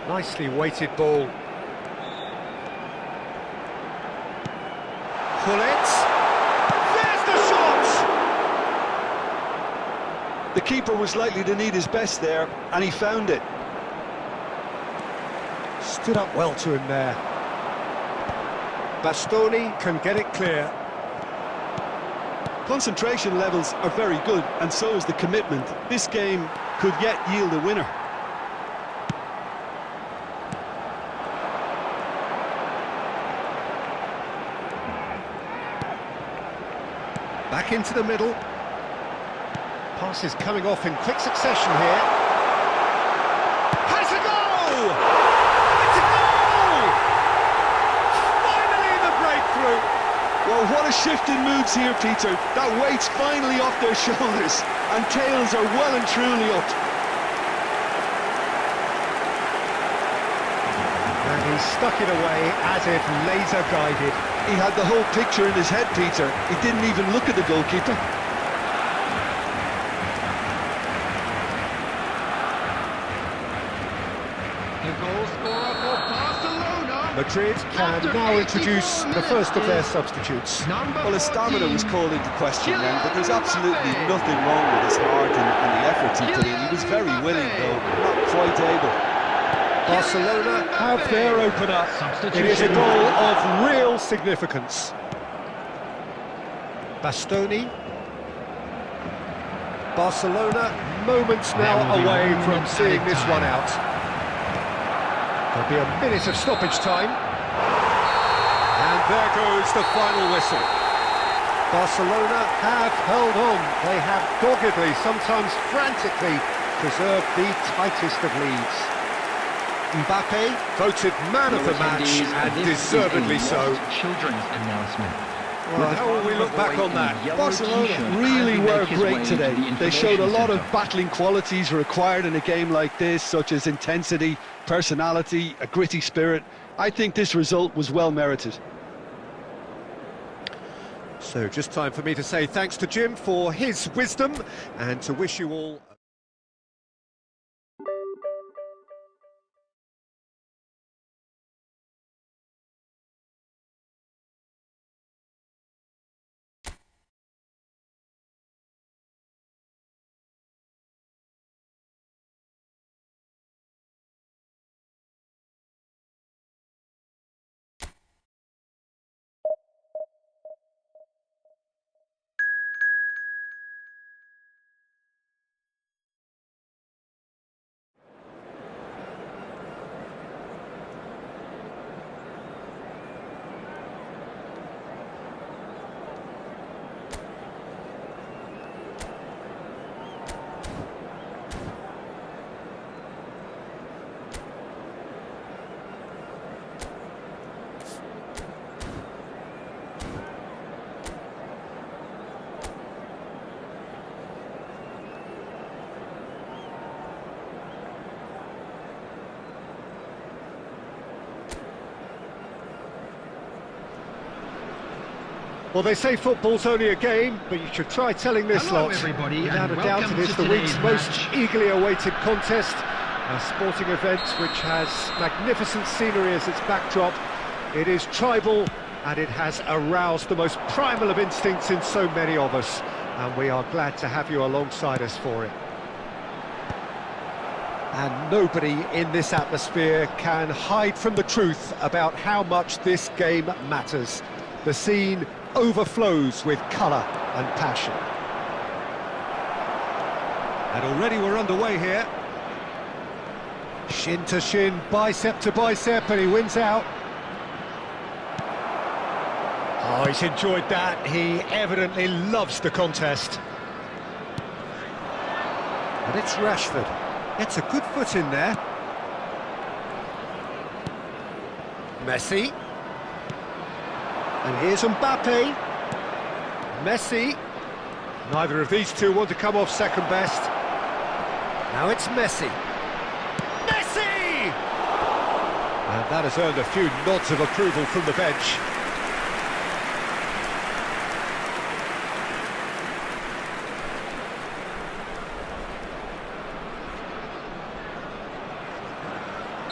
Nicely weighted ball. Hullet. There's the shot! The keeper was likely to need his best there, and he found it. Stood up well to him there. Bastoni can get it clear. Concentration levels are very good, and so is the commitment. This game could yet yield a winner. Back into the middle. Passes coming off in quick succession here. Has a goal! It's a goal! Finally the breakthrough! Well, what a shift in moods here, Peter. That weight's finally off their shoulders, and tails are well and truly up. And he stuck it away as if laser guided. He had the whole picture in his head, Peter. He didn't even look at the goalkeeper. scorer for Barcelona. Madrid can now introduce the first of their substitutes. Well, his stamina was called into question then, but there's absolutely nothing wrong with his heart and the efforts he put in. He was very willing, though, not quite able. Barcelona have their opener. It is a goal of real significance. Bastoni. Barcelona moments now away from seeing this one out. There'll be a minute of stoppage time. And there goes the final whistle. Barcelona have held on. They have doggedly, sometimes frantically, preserved the tightest of leads. Mbappe voted man of the match, and deservedly so. Children's announcement. Well, how will we look back on that? Barcelona really were great today. They showed a lot of battling qualities required in a game like this, such as intensity, personality, a gritty spirit. I think this result was well merited. So just time for me to say thanks to Jim for his wisdom, and to wish you all... Well, they say football's only a game, but you should try telling this Hello, lot. everybody, Without and a doubt, welcome it is to the week's today's most match. eagerly awaited contest. A sporting event which has magnificent scenery as its backdrop. It is tribal, and it has aroused the most primal of instincts in so many of us. And we are glad to have you alongside us for it. And nobody in this atmosphere can hide from the truth about how much this game matters. The scene overflows with colour and passion. And already we're underway here. Shin to shin, bicep to bicep, and he wins out. Oh, he's enjoyed that. He evidently loves the contest. And it's Rashford. Gets a good foot in there. Messi. And here's Mbappe. Messi. Neither of these two want to come off second best. Now it's Messi. Messi! And that has earned a few nods of approval from the bench.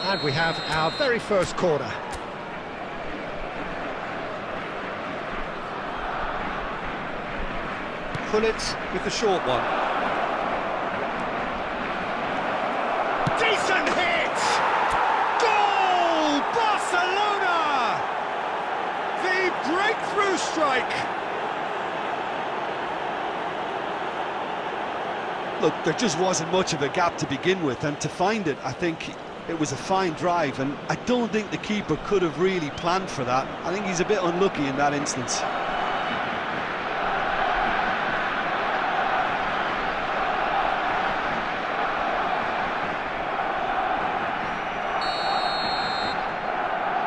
And we have our very first corner. Pullet with the short one. Decent hit! Goal! Barcelona! The breakthrough strike! Look, there just wasn't much of a gap to begin with, and to find it, I think it was a fine drive, and I don't think the keeper could have really planned for that. I think he's a bit unlucky in that instance.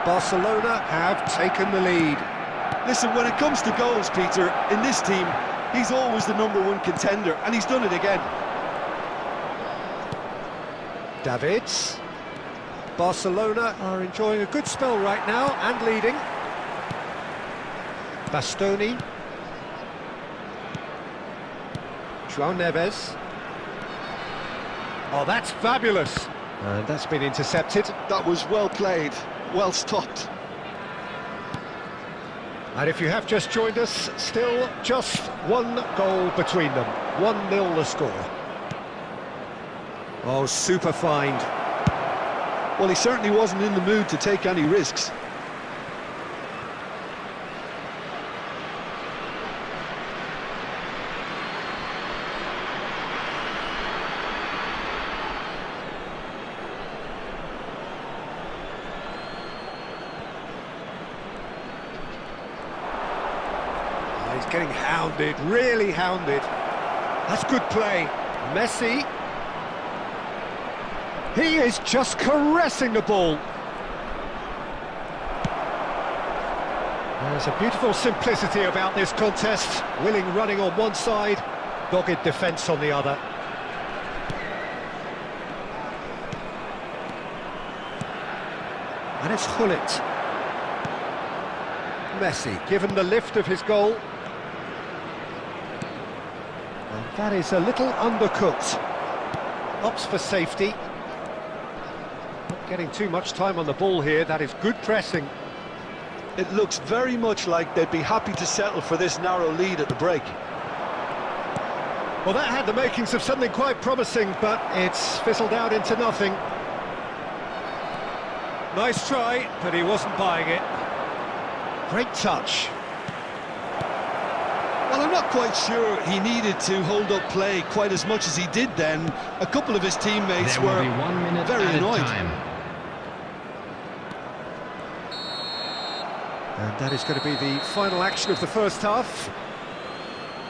Barcelona have taken the lead. Listen, when it comes to goals, Peter, in this team, he's always the #1 contender, and he's done it again. Davids. Barcelona are enjoying a good spell right now and leading. Bastoni. João Neves. Oh, that's fabulous. And that's been intercepted. That was well played, well stopped. And if you have just joined us, still just one goal between them. 1-0 the score. Oh, super find. Well, he certainly wasn't in the mood to take any risks. He's getting hounded, really hounded. That's good play. Messi. He is just caressing the ball. There's a beautiful simplicity about this contest. Willing running on one side, dogged defence on the other. And it's Hullet. Messi, given the lift of his goal. And that is a little undercooked. Opts for safety. Not getting too much time on the ball here. That is good pressing. It looks very much like they'd be happy to settle for this narrow lead at the break. Well, that had the makings of something quite promising, but it's fizzled out into nothing. Nice try, but he wasn't buying it. Great touch. Well, I'm not quite sure he needed to hold up play quite as much as he did then. A couple of his teammates There will were be 1 minute very added annoyed. time. And that is going to be the final action of the first half.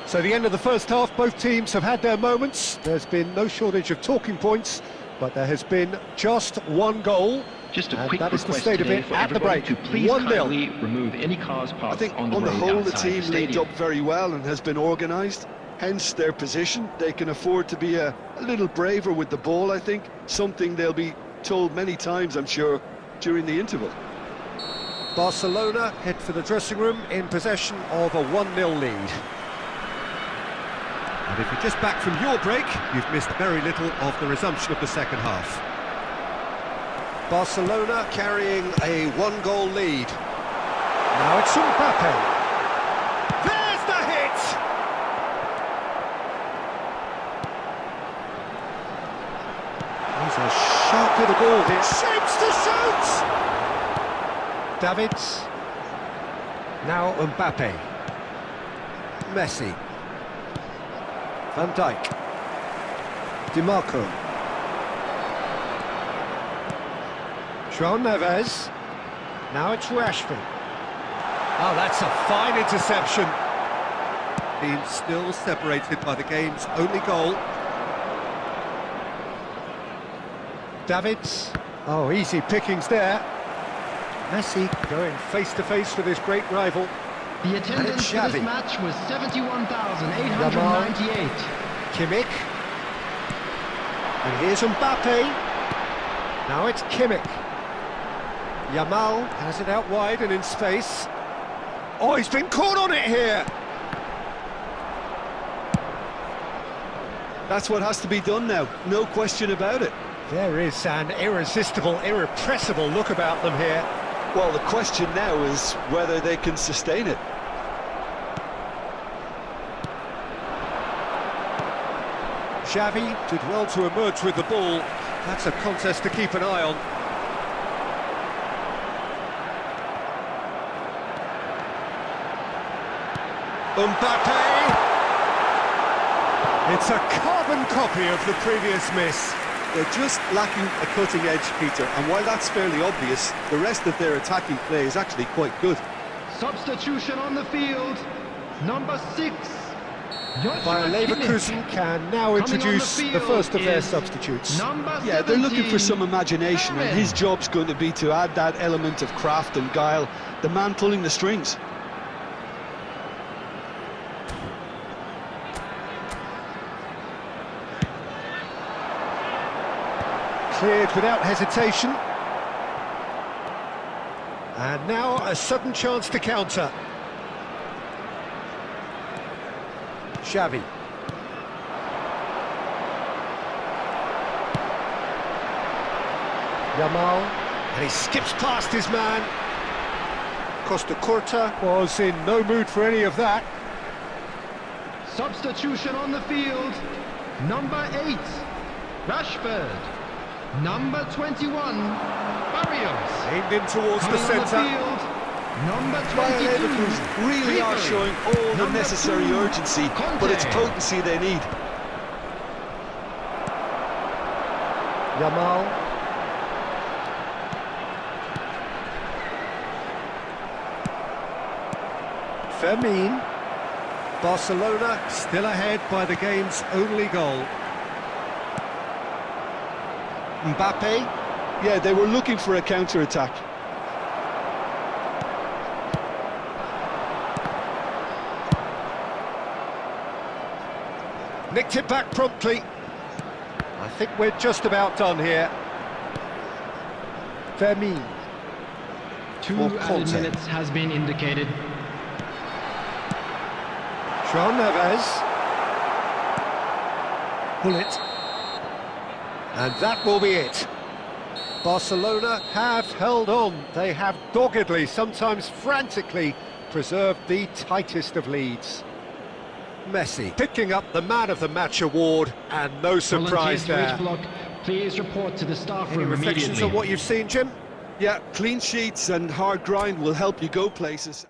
So the end of the first half, both teams have had their moments. There's been no shortage of talking points, but there has been just one goal. Just a And quick that is the request state of today it for at the everybody break. to please 1-0. kindly remove any cars I parked think on the on the road whole the outside team the linked stadium. up very well and has been organised. Hence their position. They can afford to be a little braver with the ball, I think. Something they'll be told many times, I'm sure, during the interval. Barcelona head for the dressing room in possession of a 1-0 lead. And if you're just back from your break, you've missed very little of the resumption of the second half. Barcelona carrying a 1-goal lead. Now it's Mbappe. There's the hit! He's a sharp little ball here. Shapes to shoot! Davids. Now Mbappe. Messi. Van Dijk. DiMarco. João Neves. Now it's Rashford. Oh, that's a fine interception. Being still separated by the game's only goal. Davids. Oh, easy pickings there. Messi going face-to-face with his great rival. The attendance for this Xavi. match was 71,898. Kimmich. And here's Mbappe. Now it's Kimmich. Yamal has it out wide and in space. Oh, he's been caught on it here. That's what has to be done now, no question about it. There is an irresistible, irrepressible look about them here. Well, the question now is whether they can sustain it. Xavi did well to emerge with the ball. That's a contest to keep an eye on. Mbappe! It's a carbon copy of the previous miss. They're just lacking a cutting edge, Peter, and while that's fairly obvious, the rest of their attacking play is actually quite good. Substitution on the field. Number 6. Bayer Leverkusen can now introduce the first of their is substitutes. Number Yeah, they're looking for 17, some imagination, and his job's going to be to add that element of craft and guile, the man pulling the strings. Cleared without hesitation. And now a sudden chance to counter. Xavi. Yamal, and he skips past his man. Costa Curta was in no mood for any of that. Substitution on the field. Number 8, Rashford. Number 21, Barrios. Aimed in towards Coming the on the centre. field. Number Bayer 22, Leverkusen really are Ribery. showing all the Number necessary 2, urgency, but it's Conte. potency they need. Yamal. Fermin. Barcelona still ahead by the game's only goal. Mbappe. Yeah, they were looking for a counter-attack. Nicked it back promptly. I think we're just about done here. Fermin. 2 For added Conte. minutes has been indicated. João Neves. Bullet. And that will be it. Barcelona have held on. They have doggedly, sometimes frantically, preserved the tightest of leads. Messi picking up the Man of the Match award, and no surprise Volunteers for there. each block, please report to the staff Any room reflections immediately. on what you've seen, Jim? Yeah, clean sheets and hard grind will help you go places.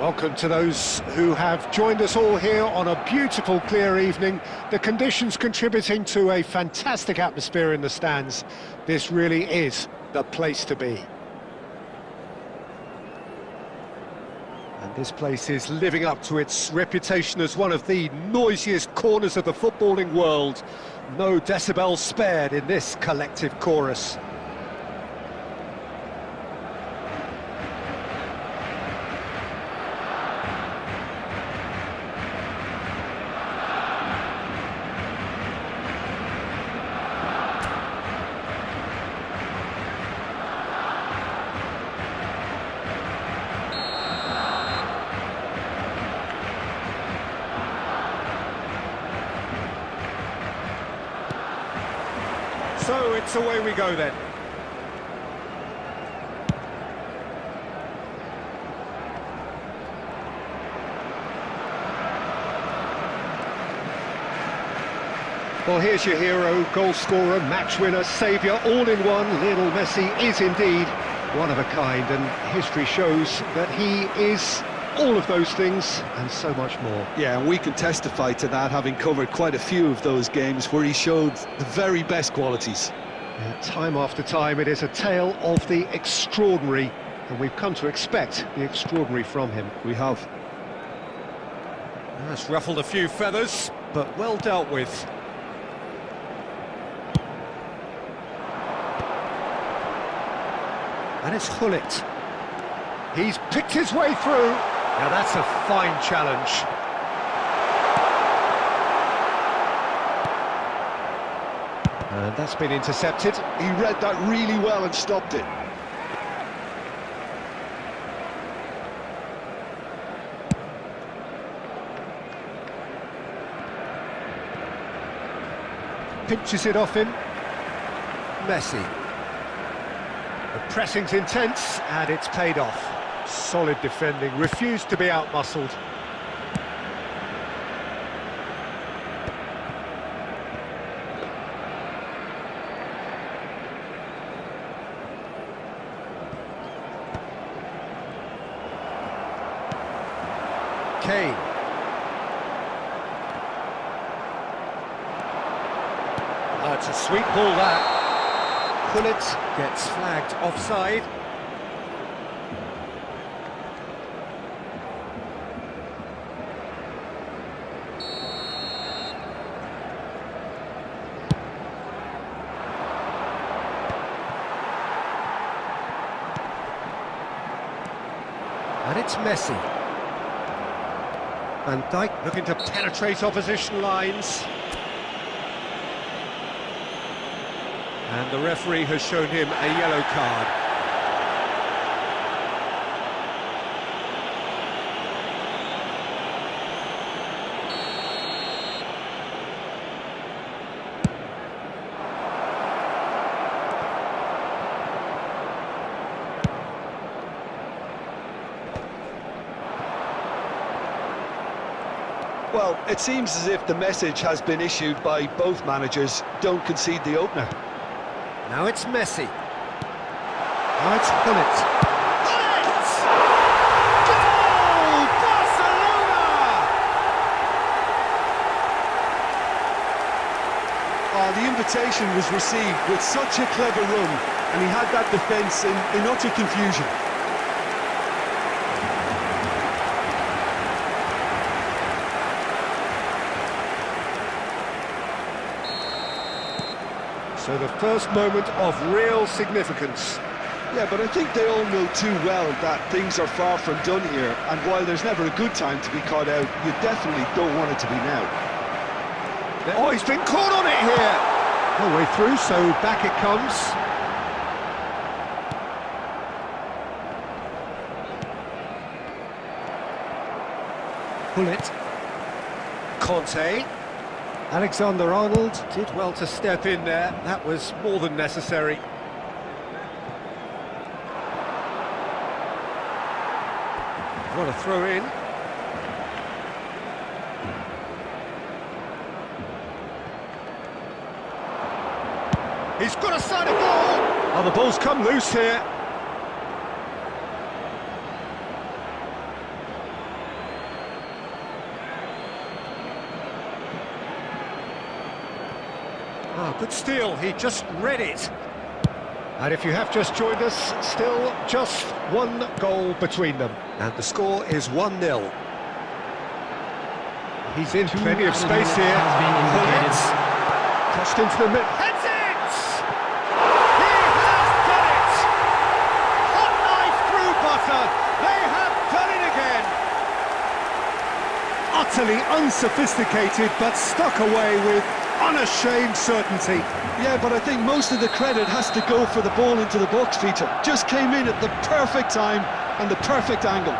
Welcome to those who have joined us all here on a beautiful, clear evening. The conditions contributing to a fantastic atmosphere in the stands. This really is the place to be. And this place is living up to its reputation as one of the noisiest corners of the footballing world. No decibels spared in this collective chorus. So it's away we go then. Well, here's your hero, goal scorer, match winner, saviour, all in one. Lionel Messi is indeed one of a kind, and history shows that he is all of those things and so much more. Yeah, and we can testify to that, having covered quite a few of those games where he showed the very best qualities. Yeah, time after time, it is a tale of the extraordinary, and we've come to expect the extraordinary from him. We have. That's ruffled a few feathers, but well dealt with. And it's Hullet. He's picked his way through. Now that's a fine challenge. And that's been intercepted. He read that really well and stopped it. Pinches it off him. Messi. The pressing's intense, and it's paid off. Solid defending, refused to be outmuscled. Kane. That's a sweet ball, that. Pullet gets flagged offside. And it's Messi. Van Dijk looking to penetrate opposition lines. And the referee has shown him a yellow card. Well, it seems as if the message has been issued by both managers: don't concede the opener. Now it's Messi. Now it's Pullet. Pullet! Goal! Barcelona! Oh, the invitation was received with such a clever run, and he had that defence in utter confusion. So the first moment of real significance. Yeah, but I think they all know too well that things are far from done here, and while there's never a good time to be caught out, you definitely don't want it to be now. Oh, he's been caught on it here! No way through, so back it comes. Pullet. Conte. Alexander-Arnold did well to step in there. That was more than necessary. What a throw in. He's got a side of ball. Oh, the ball's come loose here. Oh, good steal, he just read it. And if you have just joined us, still just one goal between them. And the score is 1-0. He's in plenty of space here. Pullet. Crossed into the middle. Heads it! He has done it! Hot knife through butter. They have done it again. Utterly unsophisticated, but stuck away with unashamed certainty. Yeah, but I think most of the credit has to go for the ball into the box, Peter. Just came in at the perfect time and the perfect angle.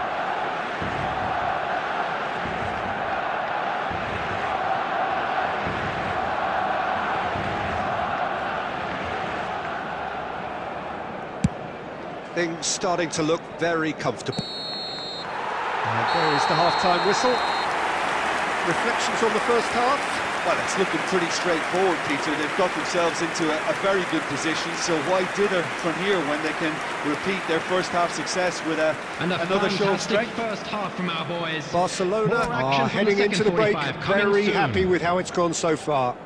Things starting to look very comfortable. And there is the half-time whistle. Reflections on the first half? Well, it's looking pretty straightforward, Peter. They've got themselves into a very good position, so why dither from here when they can repeat their first half success with another show of strength? First half from our boys. Barcelona are heading into the break very happy with how it's gone so far.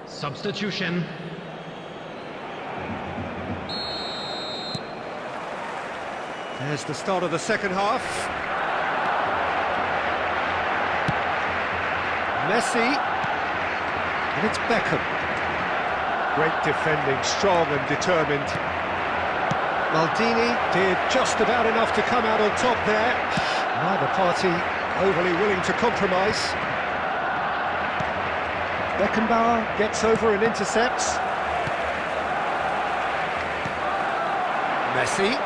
Substitution. There's the start of the second half. Messi. And it's Beckham. Great defending, strong and determined. Maldini did just about enough to come out on top there. Neither party overly willing to compromise. Beckenbauer gets over and intercepts. Messi.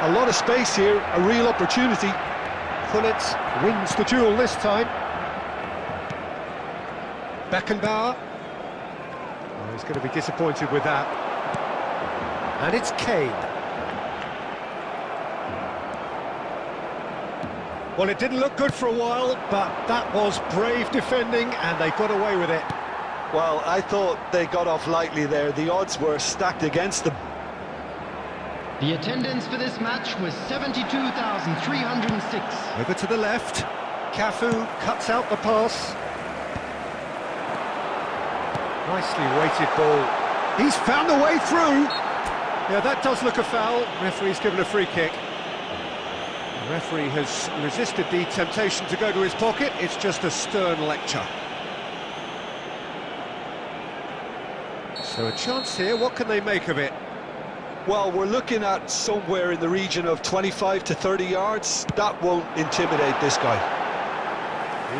A lot of space here, a real opportunity. Gullit wins the duel this time. Beckenbauer. Oh, he's going to be disappointed with that. And it's Kane. Well, it didn't look good for a while, but that was brave defending, and they got away with it. Well, I thought they got off lightly there. The odds were stacked against them. The attendance for this match was 72,306. Over to the left. Cafu cuts out the pass. Nicely weighted ball. He's found the way through. Yeah, that does look a foul. Referee's given a free kick. The referee has resisted the temptation to go to his pocket. It's just a stern lecture. So a chance here. What can they make of it? Well, we're looking at somewhere in the region of 25 to 30 yards. That won't intimidate this guy.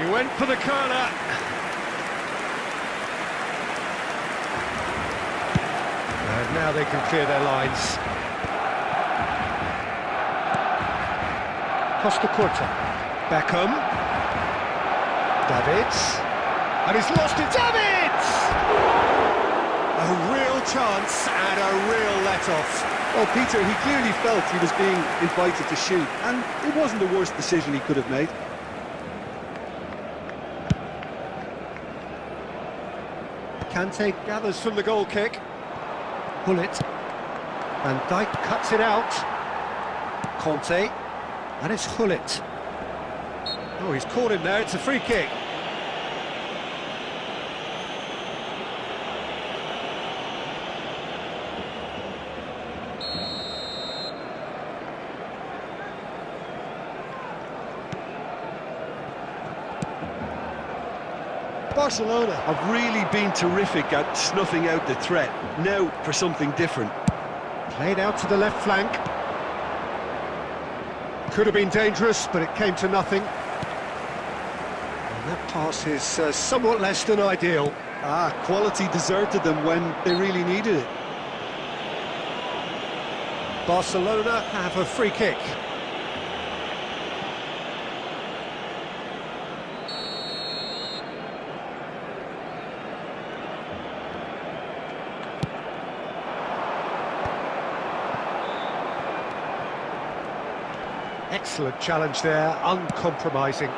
He went for the corner. And now they can clear their lines. Costa Curta. Beckham. Davids. And he's lost it. Davids! A real chance and a real let-off. Well, Peter, he clearly felt he was being invited to shoot, and it wasn't the worst decision he could have made. Kante gathers from the goal kick. Gullit. Van Dijk cuts it out. Conte. And it's Gullit. Oh, he's caught him there. It's a free kick. Barcelona have really been terrific at snuffing out the threat. Now for something different. Played out to the left flank. Could have been dangerous, but it came to nothing. And that pass is somewhat less than ideal. Quality deserted them when they really needed it. Barcelona have a free kick. Excellent challenge there, uncompromising.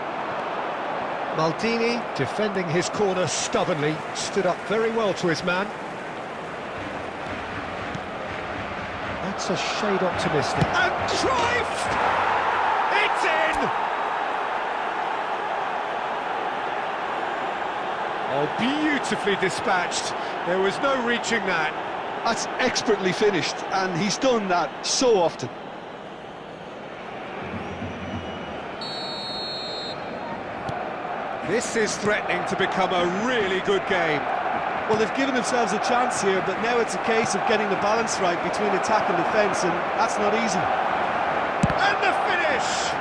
Maldini, defending his corner stubbornly, stood up very well to his man. That's a shade optimistic. And Cruyff! It's in! Oh, beautifully dispatched. There was no reaching that. That's expertly finished, and he's done that so often. This is threatening to become a really good game. Well, they've given themselves a chance here, but now it's a case of getting the balance right between attack and defence, and that's not easy. And the finish!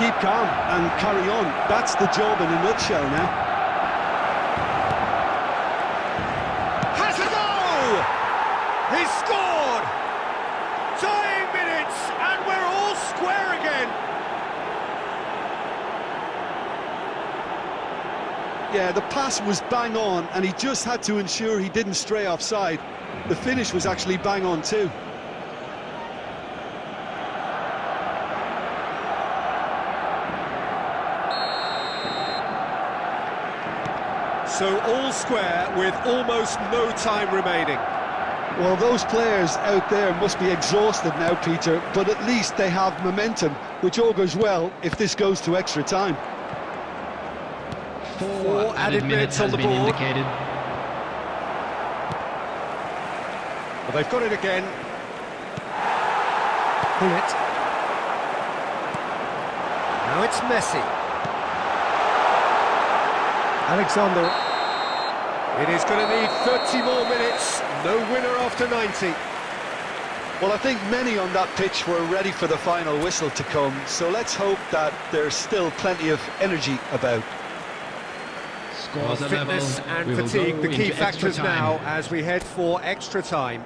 Keep calm and carry on. That's the job in a nutshell now. Has a goal! He's scored! Tying minutes, and we're all square again. Yeah, the pass was bang on, and he just had to ensure he didn't stray offside. The finish was actually bang on too. So all square with almost no time remaining. Well, those players out there must be exhausted now, Peter, but at least they have momentum, which augurs well if this goes to extra time. Four added minutes on the board. Indicated. Well, they've got it again. Gullit. Now it's Messi. Alexander. It is going to need 30 more minutes. No winner after 90. Well, I think many on that pitch were ready for the final whistle to come, so let's hope that there's still plenty of energy about. Scores are level. Fitness and We will fatigue, go the key into extra factors time. now as we head for extra time.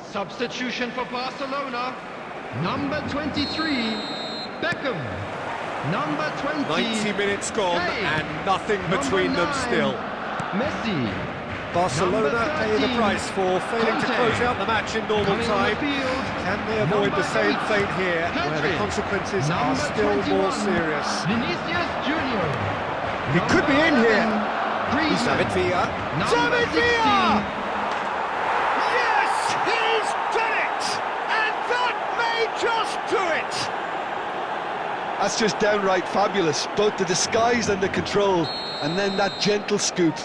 Substitution for Barcelona. Number 23, Beckham. Number 20, 90 minutes gone Kane. and nothing between Number them 9, still. Messi. Barcelona Number paying the 13, price for failing to Conte. close out the match in normal Coming on the time. field. Can they avoid Number the same 8, fate here, where the Pedri. consequences are Number still 21, more serious? Vinicius Junior. He could be in here. Griezmann. David Villa. Number David 16. Villa! Yes, he's done it! And that may just do it! That's just downright fabulous, both the disguise and the control, and then that gentle scoop.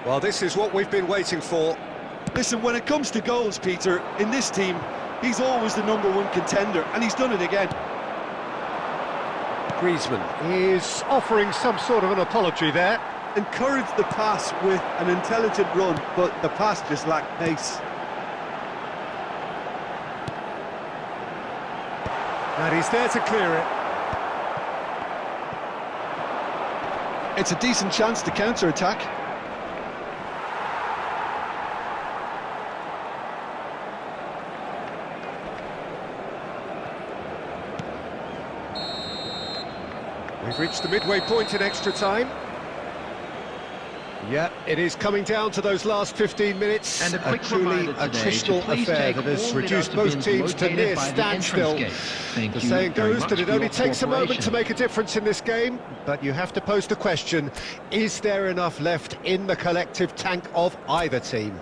Well, this is what we've been waiting for. Listen, when it comes to goals, Peter, in this team, he's always the #1 contender, and he's done it again. Griezmann is offering some sort of an apology there. Encouraged the pass with an intelligent run, but the pass just lacked pace. And he's there to clear it. It's a decent chance to counter-attack. We've reached the midway point in extra time. Yeah, it is coming down to those last 15 minutes. And a quick truly reminder today attritional to please affair take that has all reduced without both bins teams to located near by the standstill. entrance gate. Thank The you saying very goes much that it for only your takes a moment to cooperation. make a difference in this game, but you have to pose the question, is there enough left in the collective tank of either team?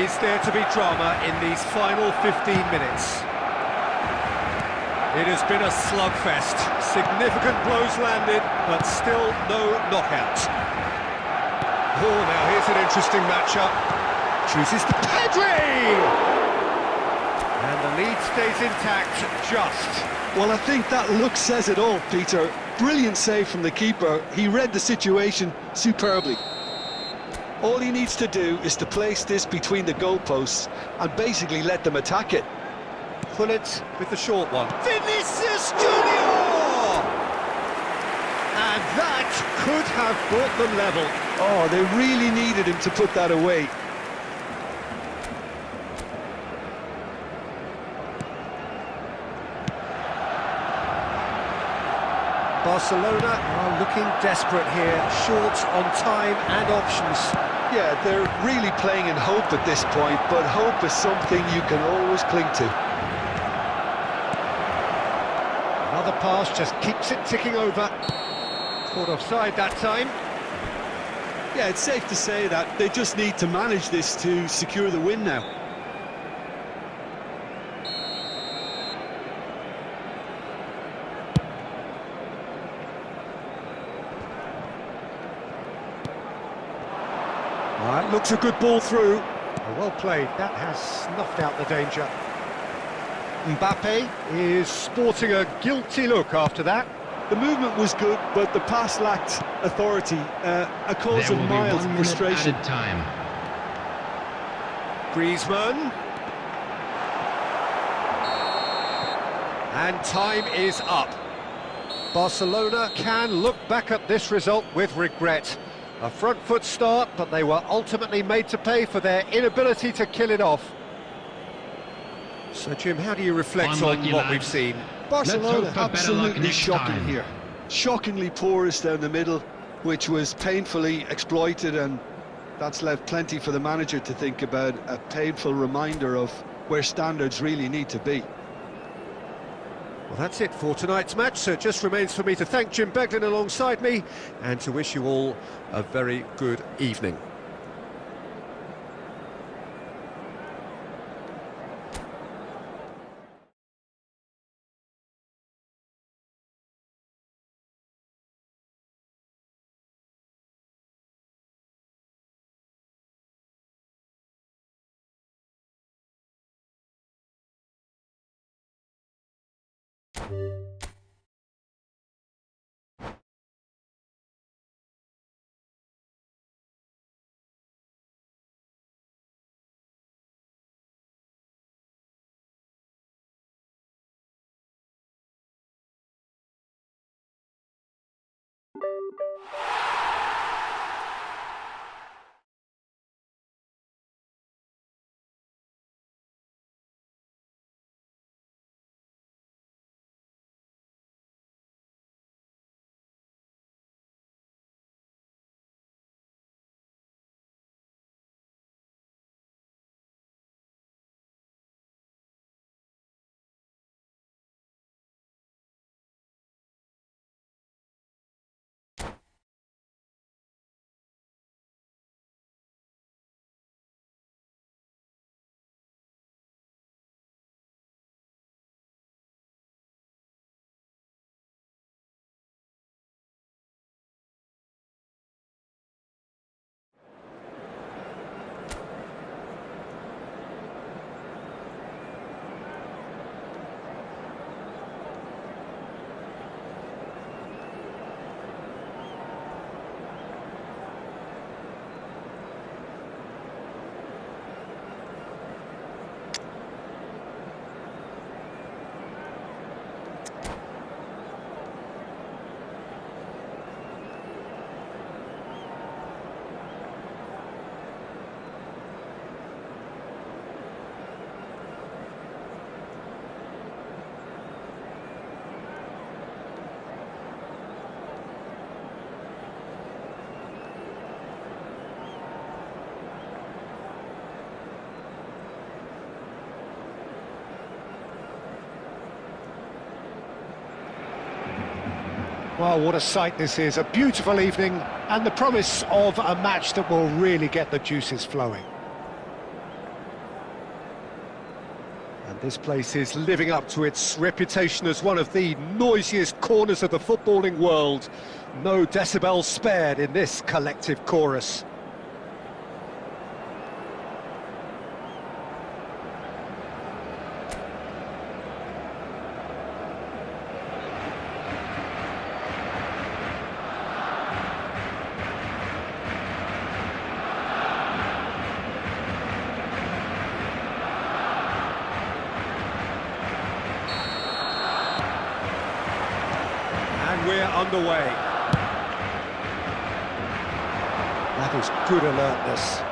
Is there to be drama in these final 15 minutes? It has been a slugfest. Significant blows landed, but still no knockout. Oh, now here's an interesting matchup. Chooses the Pedri! And the lead stays intact, just. Well, I think that look says it all, Peter. Brilliant save from the keeper. He read the situation superbly. All he needs to do is to place this between the goalposts and basically let them attack it. Pullet with the short one. Vinicius Junior! And that could have brought them level. Oh, they really needed him to put that away. Barcelona are looking desperate here, short on time and options. Yeah, they're really playing in hope at this point, but hope is something you can always cling to. Another pass just keeps it ticking over. Caught offside that time. Yeah, it's safe to say that they just need to manage this to secure the win now. That looks a good ball through. Oh, well played. That has snuffed out the danger. Mbappe is sporting a guilty look after that. The movement was good, but the pass lacked authority, a cause of mild frustration. Time. Griezmann. And time is up. Barcelona can look back at this result with regret. A front foot start, but they were ultimately made to pay for their inability to kill it off. So, Jim, how do you reflect on what we've seen? Barcelona absolutely shocking here. Shockingly porous down the middle, which was painfully exploited, and that's left plenty for the manager to think about. A painful reminder of where standards really need to be. Well, that's it for tonight's match, so it just remains for me to thank Jim Beglin alongside me and to wish you all a very good evening. Well, what a sight this is. A beautiful evening and the promise of a match that will really get the juices flowing. This place is living up to its reputation as one of the noisiest corners of the footballing world. No decibels spared in this collective chorus. And we're underway. That is good alertness.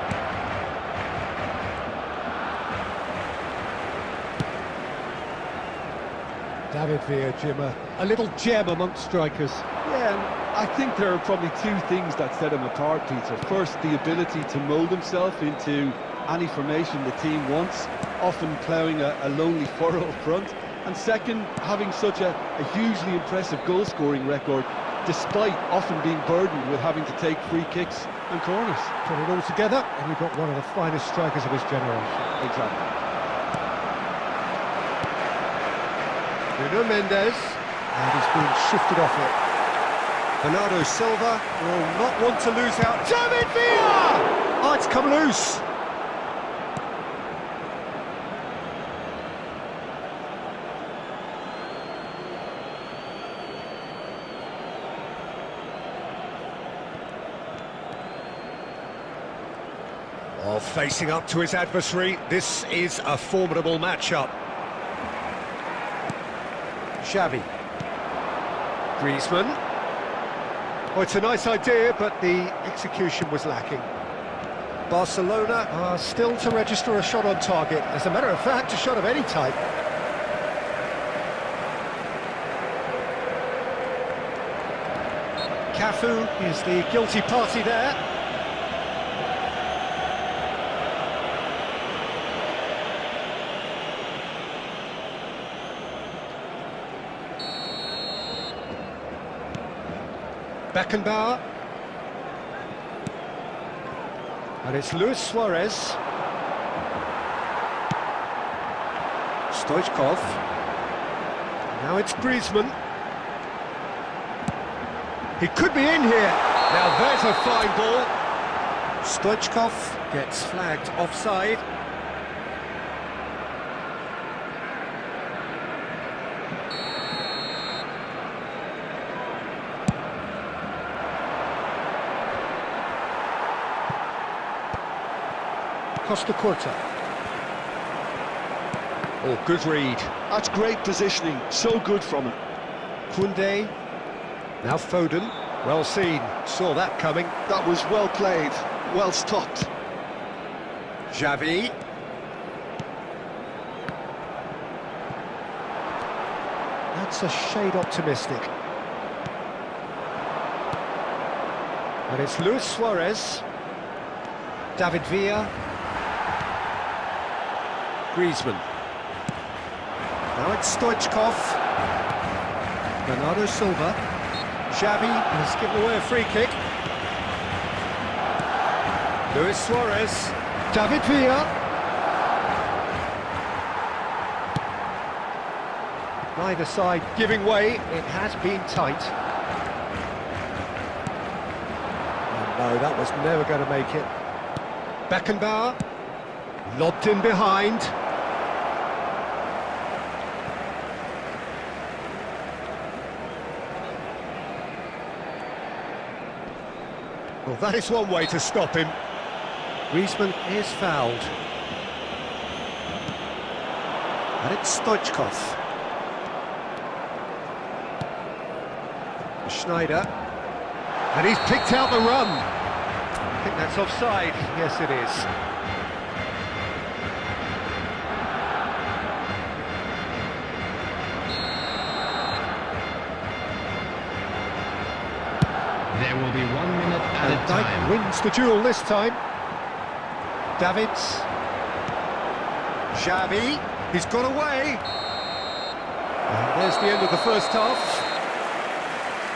David Villa, Jim, a little gem amongst strikers. Yeah, and I think there are probably two things that set him apart, Peter. First, the ability to mould himself into any formation the team wants, often ploughing a lonely furrow up front. And second, having such a hugely impressive goal-scoring record, despite often being burdened with having to take free kicks and corners. Put it all together, and you've got one of the finest strikers of his generation. Exactly. Nuno Mendes, and he's being shifted off it. Bernardo Silva will not want to lose out. David Villa! Oh, it's come loose. Oh, facing up to his adversary, this is a formidable matchup. Xavi. Griezmann. Oh, it's a nice idea, but the execution was lacking. Barcelona are still to register a shot on target. As a matter of fact, a shot of any type. Cafu is the guilty party there. Beckenbauer. And it's Luis Suarez. Stoichkov. Now it's Griezmann. He could be in here. Now there's a fine ball. Stoichkov gets flagged offside. Costa Curta. Oh, good read. That's great positioning, so good from him. Koundé. Now Foden. Well seen. Saw that coming. That was well played, well stopped. Xavi. That's a shade optimistic. And it's Luis Suarez. David Villa. Griezmann. Now it's Stoichkov. Bernardo Silva. Xavi has given away a free kick. Luis Suarez. David Villa. Neither side giving way. It has been tight. Oh, no, that was never going to make it. Beckenbauer. Lobbed in behind. Well, that is one way to stop him. Griezmann is fouled. And it's Stoichkov. Schneider. And he's picked out the run. I think that's offside. Yes, it is. There will be 1 minute And added Dijk time. wins the duel this time. Davids. Xavi. He's got away. And there's the end of the first half.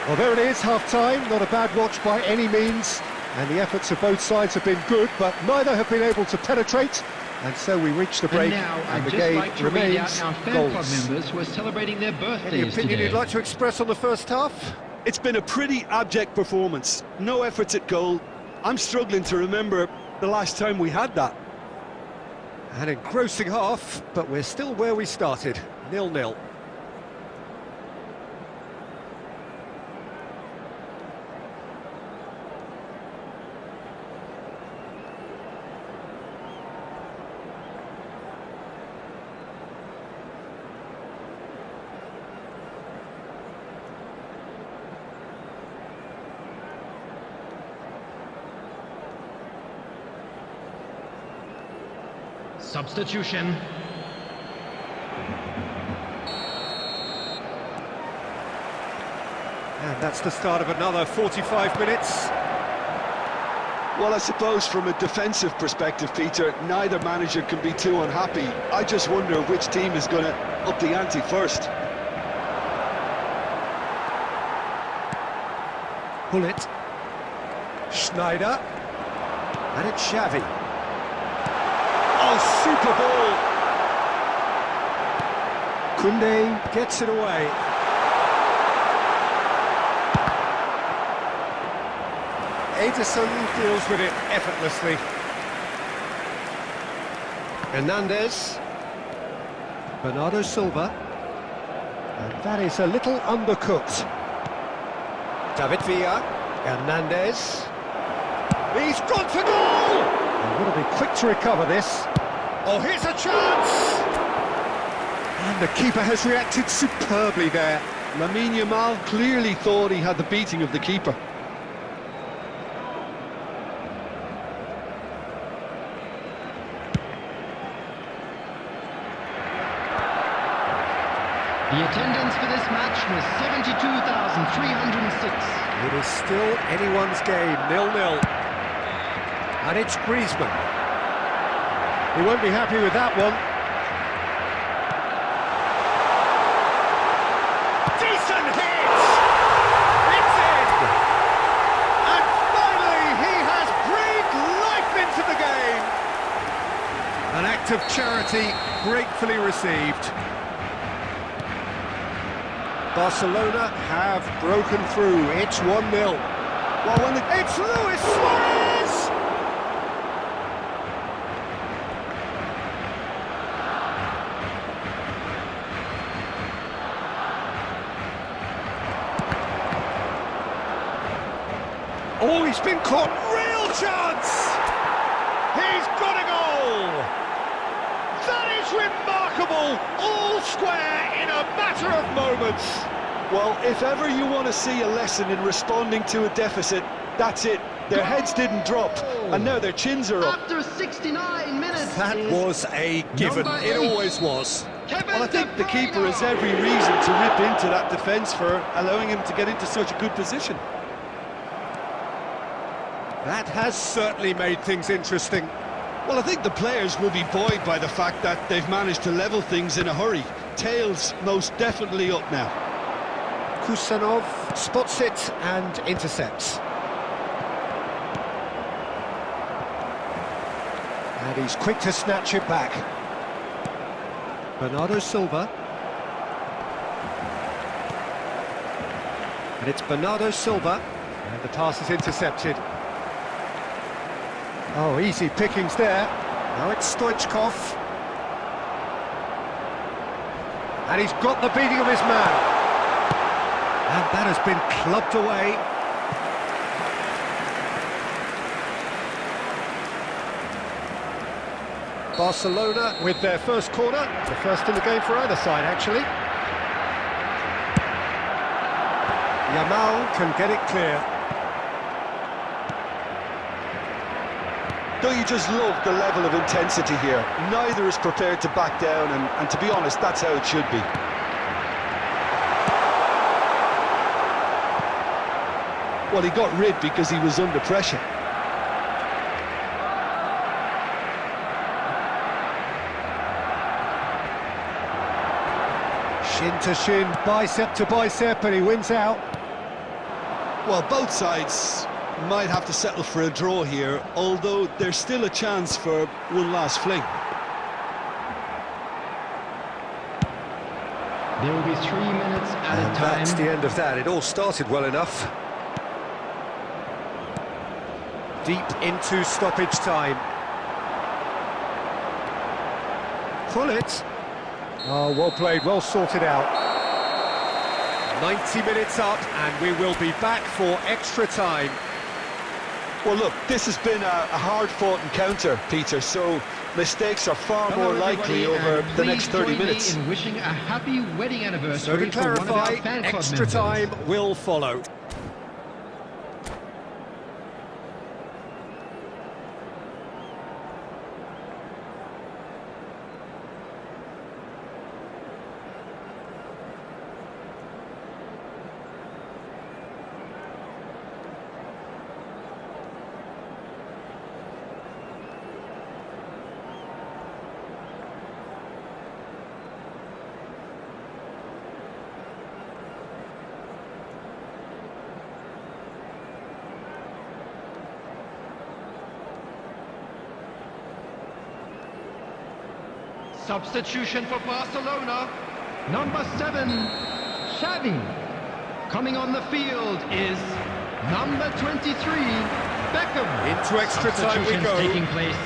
Well, there it is, half-time. Not a bad watch by any means. And the efforts of both sides have been good, but neither have been able to penetrate. And so we reach the break, And now and I'd the just game like to read remains out our fan club goals. members who are celebrating their Any birthdays opinion today. you'd like to express on the first half? It's been a pretty abject performance. No efforts at goal. I'm struggling to remember the last time we had that. An engrossing half, but we're still where we started, 0-0. Substitution. And that's the start of another 45 minutes. Well, I suppose from a defensive perspective, Peter, neither manager can be too unhappy. I just wonder which team is going to up the ante first. Hullet. Schneider. And it's Xavi. Oh, super ball! Koundé gets it away. Ederson deals with it effortlessly. Hernandez. Bernardo Silva. And that is a little undercooked. David Villa. Hernandez. He's gone for goal! They've got to be quick to recover this. Oh, here's a chance! And the keeper has reacted superbly there. Lamine Yamal clearly thought he had the beating of the keeper. The attendance for this match was 72,306. It is still anyone's game, 0-0. And it's Griezmann. He won't be happy with that one. Decent hit! It's in! And finally he has breathed life into the game! An act of charity gratefully received. Barcelona have broken through. It's 1-0. Well, it's Luis Suarez! Oh, he's been caught. Real chance! He's got a goal! That is remarkable! All square in a matter of moments. Well, if ever you want to see a lesson in responding to a deficit, that's it. Their heads didn't drop, and now their chins are up. After 69 minutes, That was a given. Number It 8. always was. Well, I think the keeper has every reason to rip into that defence for allowing him to get into such a good position. That has certainly made things interesting. Well, I think the players will be buoyed by the fact that they've managed to level things in a hurry. Tails most definitely up now. Kusanov spots it and intercepts. And he's quick to snatch it back. Bernardo Silva. And it's Bernardo Silva. And the pass is intercepted. Oh, easy pickings there. Now it's Stoichkov. And he's got the beating of his man. And that has been clubbed away. Barcelona with their first corner. The first in the game for either side, actually. Yamal can get it clear. Don't you just love the level of intensity here? Neither is prepared to back down, and to be honest, that's how it should be. Well, he got rid because he was under pressure. Shin to shin, bicep to bicep, and he wins out. Well, both sides might have to settle for a draw here, although there's still a chance for one last fling. There will be 3 minutes at a And time. that's the end of that. It all started well enough. Deep into stoppage time. Pull it. Oh, well played, well sorted out. 90 minutes up, and we will be back for extra time. Well, look, this has been a hard-fought encounter, Peter, so mistakes are far Hello, more likely everybody, over and the next please 30 join me minutes. in wishing a happy wedding So anniversary to for one of our clarify, fan club extra members. time will follow. Substitution for Barcelona. Number 7, Xavi. Coming on the field is number 23, Beckham. Into extra time we Substitutions go. taking place.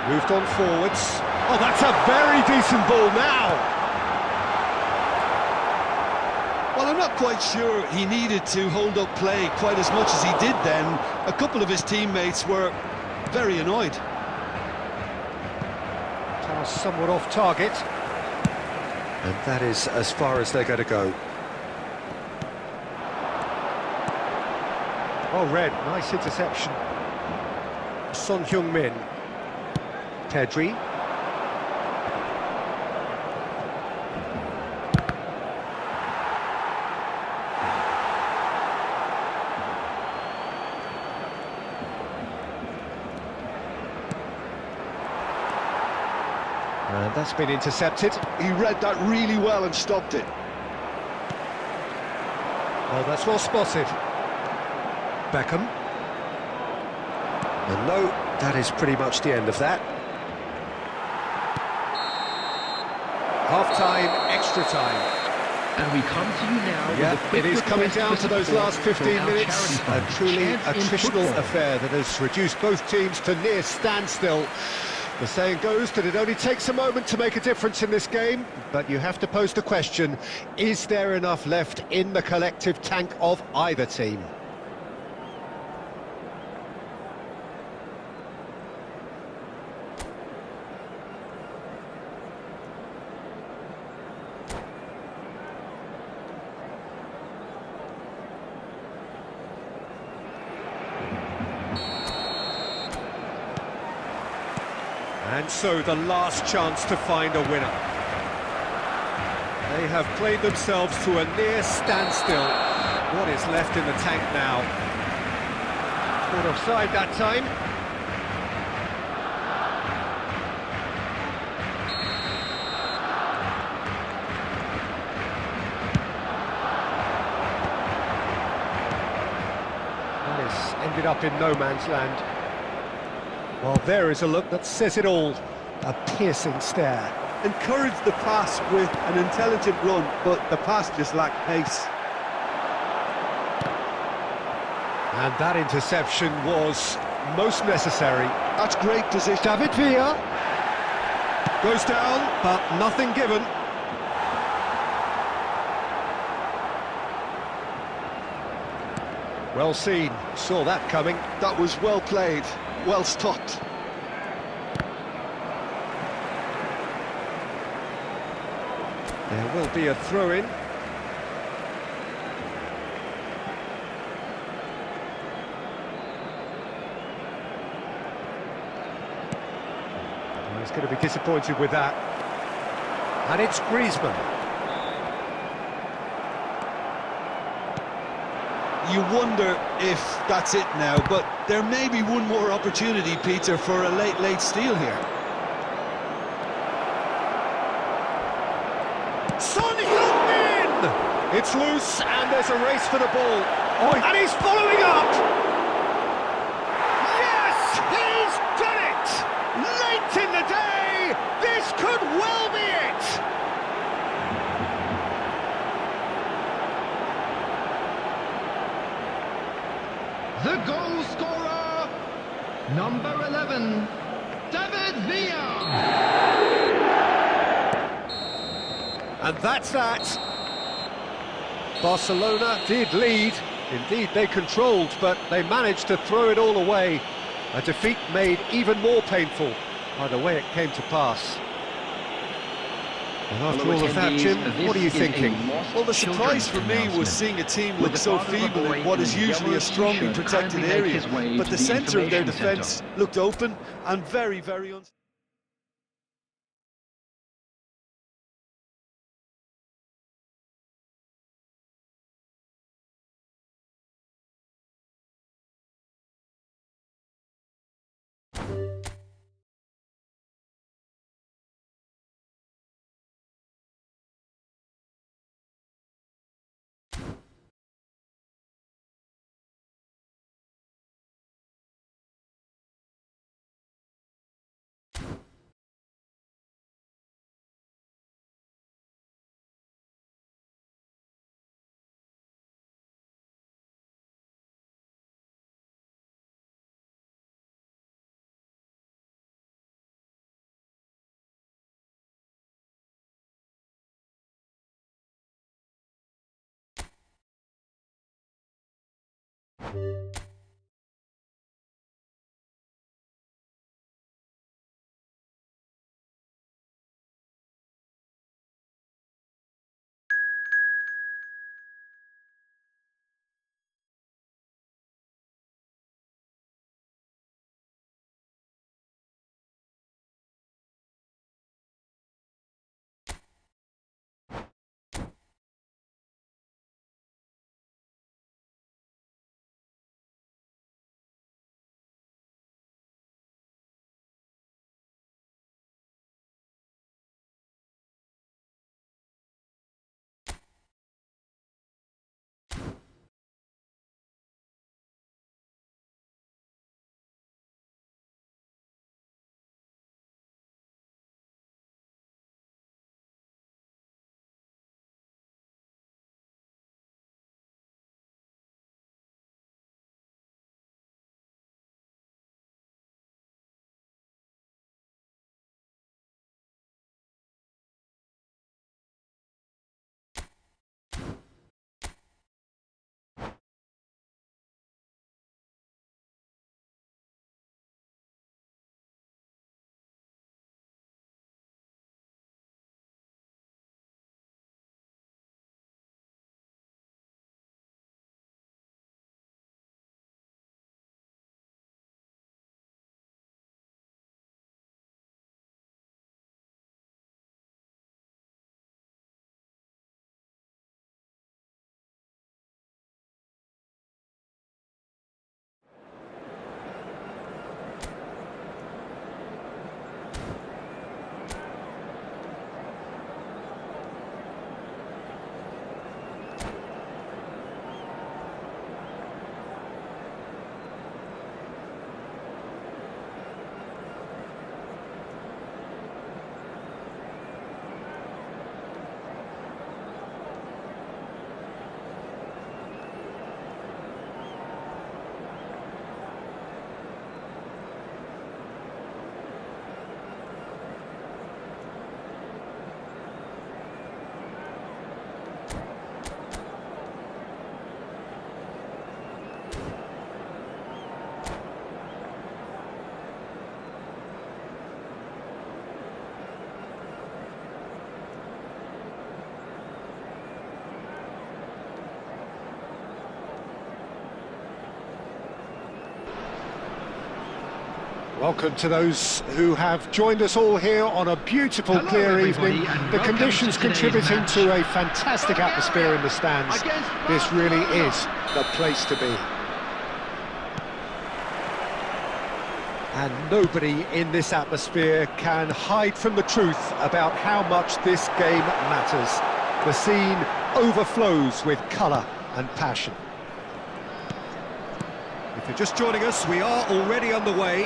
Moved on forwards. Oh, that's a very decent ball now. Well, I'm not quite sure he needed to hold up play quite as much as he did then. A couple of his teammates were very annoyed. Somewhat off target. And that is as far as they're going to go. Oh, Red, nice interception. Son Heung-min. Pedri. And that's been intercepted. He read that really well and stopped it. Oh, that's well spotted. Beckham. And no, that is pretty much the end of that. Half-time, extra time. And we come to you now with a Yeah, quick it is coming request down for to those support last for 15 our minutes. charity A fund, truly Chance in attritional Football. affair that has reduced both teams to near standstill. The saying goes that it only takes a moment to make a difference in this game, but you have to pose the question, is there enough left in the collective tank of either team? And so the last chance to find a winner. They have played themselves to a near standstill. What is left in the tank now? Caught offside that time. That has ended up in no man's land. Well, there is a look that says it all. A piercing stare. Encouraged the pass with an intelligent run, but the pass just lacked pace. And that interception was most necessary. That's great position. David Villa goes down, but nothing given. Well seen, saw that coming. That was well played, well stopped. There will be a throw-in. He's going to be disappointed with that. And it's Griezmann. You wonder if that's it now, but there may be one more opportunity, Peter, for a late steal here. Son Heung-min! It's loose and there's a race for the ball. And he's following up! Yes, he's done it! Late in the day, this could well be it! The goal scorer, number 11, David Villa. And that's that. Barcelona did lead. Indeed, they controlled, but they managed to throw it all away. A defeat made even more painful by the way it came to pass. And after all of that, Jim, what are you thinking? Well, the surprise for me was seeing a team look so feeble in what is usually a strongly protected area. But the centre of their defence looked open and very, very unstable. Welcome to those who have joined us all here on a beautiful, Hello, clear everybody, evening. and The welcome conditions to today's contributing match. to a fantastic atmosphere in the stands. This really is the place to be. And nobody in this atmosphere can hide from the truth about how much this game matters. The scene overflows with colour and passion. just joining us, we are already on the way.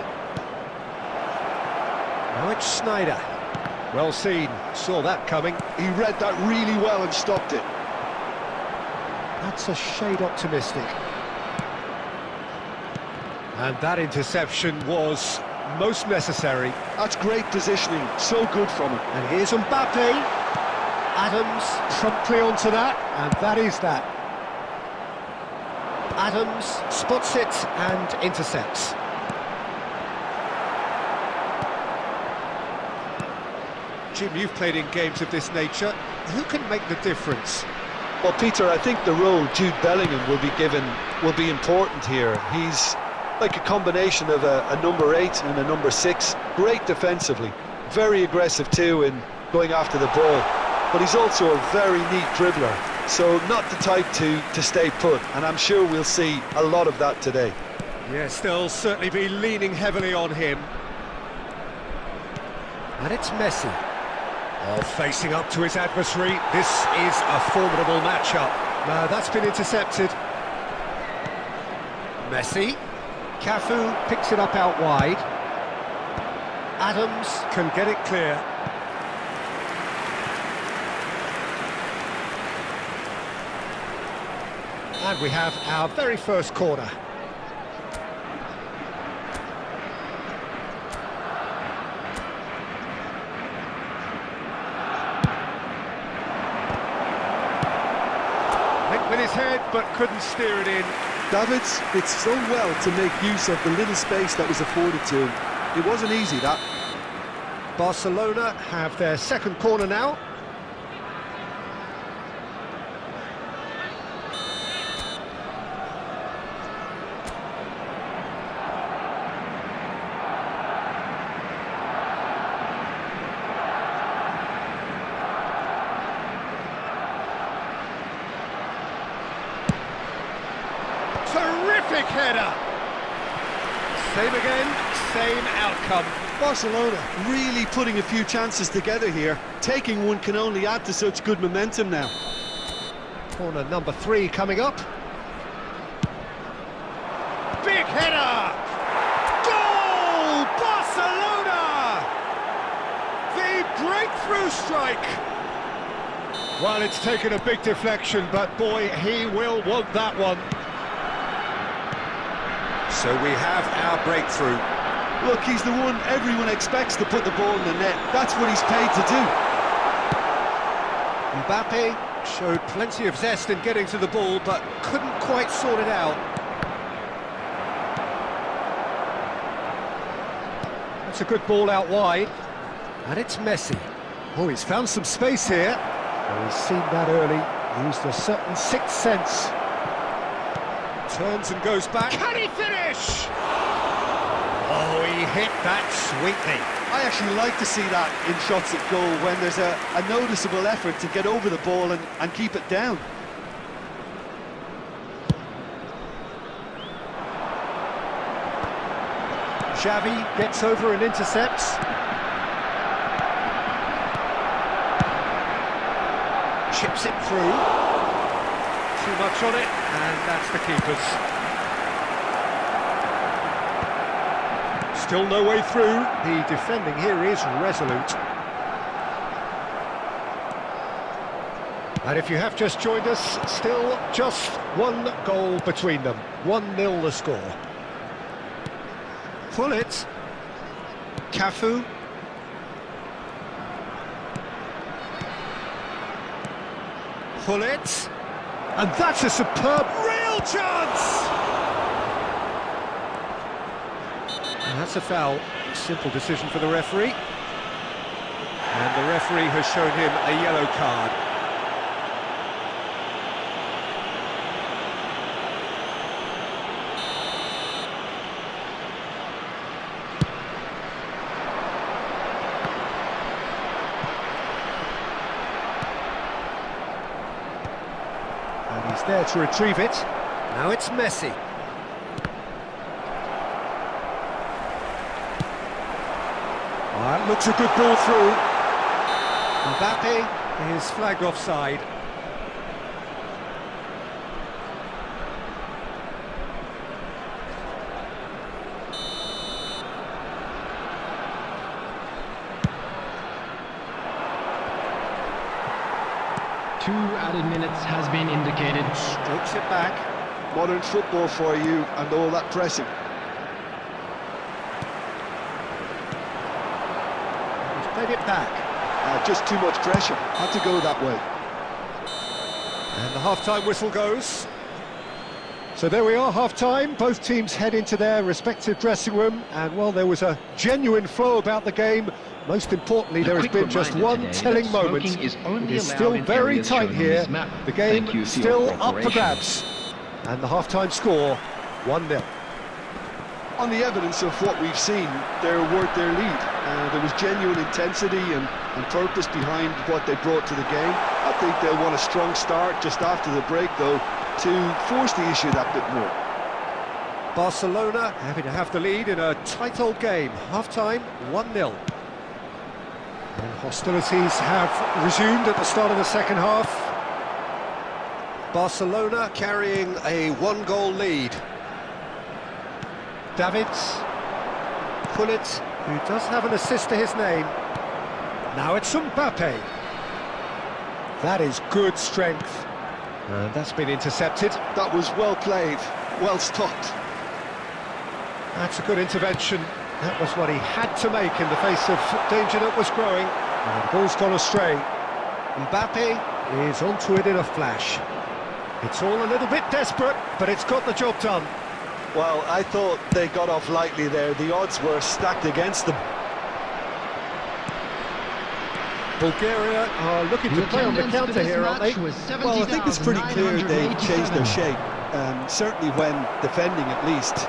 Now it's Snyder. Well seen, saw that coming. He read that really well and stopped it. That's a shade optimistic. And that interception was most necessary. That's great positioning, so good from him. And here's Mbappe. Adams promptly onto that, and that is that. Adams spots it and intercepts. Jim, you've played in games of this nature. Who can make the difference? Well, Peter, I think the role Jude Bellingham will be given will be important here. He's like a combination of a number 8 and a number 6. Great defensively, very aggressive too in going after the ball. But he's also a very neat dribbler, so not the type to stay put, and I'm sure we'll see a lot of that today. Yes, they'll certainly be leaning heavily on him. And it's Messi. Oh, facing up to his adversary, this is a formidable matchup. No, that's been intercepted. Messi. Cafu picks it up out wide. Adams can get it clear. And we have our very first corner. Linked with his head, but couldn't steer it in. Davids did so well to make use of the little space that was afforded to him. It wasn't easy, that. Barcelona have their second corner now. Terrific header! Same again, same outcome. Barcelona really putting a few chances together here. Taking one can only add to such good momentum now. Corner number 3 coming up. Big header! Goal! Barcelona! The breakthrough strike! Well, it's taken a big deflection, but boy, he will want that one. So we have our breakthrough. Look, he's the one everyone expects to put the ball in the net. That's what he's paid to do. Mbappe showed plenty of zest in getting to the ball, but couldn't quite sort it out. That's a good ball out wide. And it's Messi. Oh, he's found some space here. Oh, he's seen that early. Used a certain sixth sense. Turns and goes back. Can he finish? Oh, he hit that sweetly. I actually like to see that in shots at goal when there's a noticeable effort to get over the ball and keep it down. Xavi gets over and intercepts. Chips it through. Too much on it, and that's the keeper's. Still no way through. The defending here is resolute. And if you have just joined us, still just one goal between them. 1-0 the score. Pull it. Cafu. Pull it. And that's a superb, real chance! And that's a foul. Simple decision for the referee. And the referee has shown him a yellow card. And he's there to retrieve it. Now it's Messi. That looks a good ball through. Mbappe is flagged offside. 2 added minutes has been indicated. Strokes it back. Modern football for you and all that pressing. He's played it back. Just too much pressure. Had to go that way. And the half-time whistle goes. So there we are, half-time. Both teams head into their respective dressing room, and while there was a genuine flow about the game, most importantly, there has been just one telling moment. It is still very tight here. The game still up for grabs. And the half-time score, 1-0. On the evidence of what we've seen, they're worth their lead. There was genuine intensity and purpose behind what they brought to the game. I think they'll want a strong start just after the break, though, to force the issue that bit more. Barcelona having to have the lead in a tight old game. Half-time, 1-0. And hostilities have resumed at the start of the second half. Barcelona carrying a 1-goal lead. Davids, Gullit, who does have an assist to his name. Now it's Mbappe. That is good strength. And that's been intercepted. That was well played, well stopped. That's a good intervention. That was what he had to make in the face of danger that was growing. And the ball's gone astray. Mbappe is onto it in a flash. It's all a little bit desperate, but it's got the job done. Well, I thought they got off lightly there. The odds were stacked against them. Bulgaria are looking to play on the counter here, aren't they? Well, I think it's pretty clear they changed their shape, certainly when defending at least,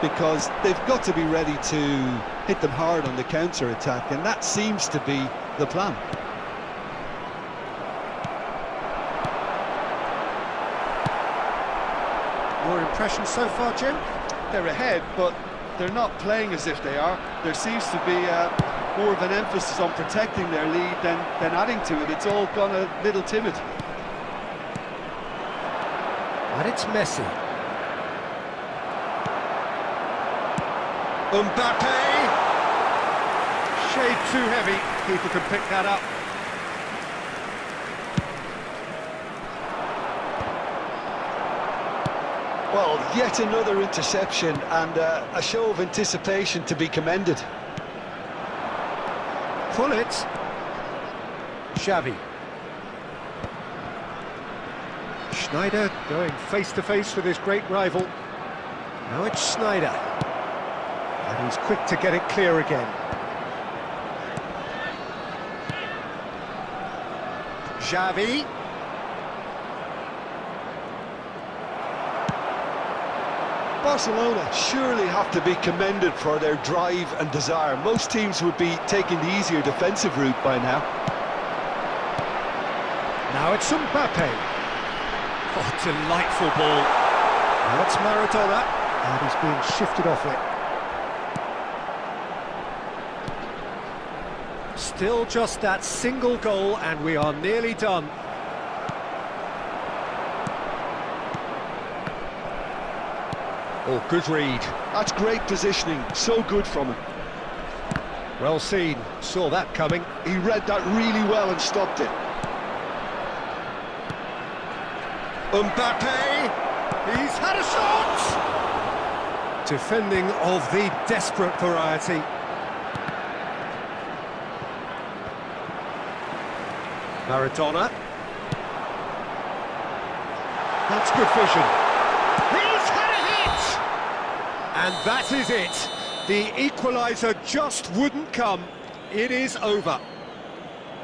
because they've got to be ready to hit them hard on the counter-attack, and that seems to be the plan. Your impression so far, Jim? They're ahead, but they're not playing as if they are. There seems to be more of an emphasis on protecting their lead than adding to it. It's all gone a little timid. And it's Messi. Mbappe! Shade too heavy. Keeper can pick that up. Well, yet another interception and a show of anticipation to be commended. Gullit. Xavi. Schneider going face-to-face with his great rival. Now it's Schneider. And he's quick to get it clear again. Xavi. Barcelona surely have to be commended for their drive and desire. Most teams would be taking the easier defensive route by now. Now it's Mbappe. Oh, delightful ball. Now it's Maradona, and he's being shifted off it. Still just that single goal, and we are nearly done. Oh, good read. That's great positioning, so good from him. Well seen, saw that coming. He read that really well and stopped it. Mbappe, he's had a shot! Defending of the desperate variety. Maradona. That's good vision. He's had a hit! And that is it. The equaliser just wouldn't come. It is over.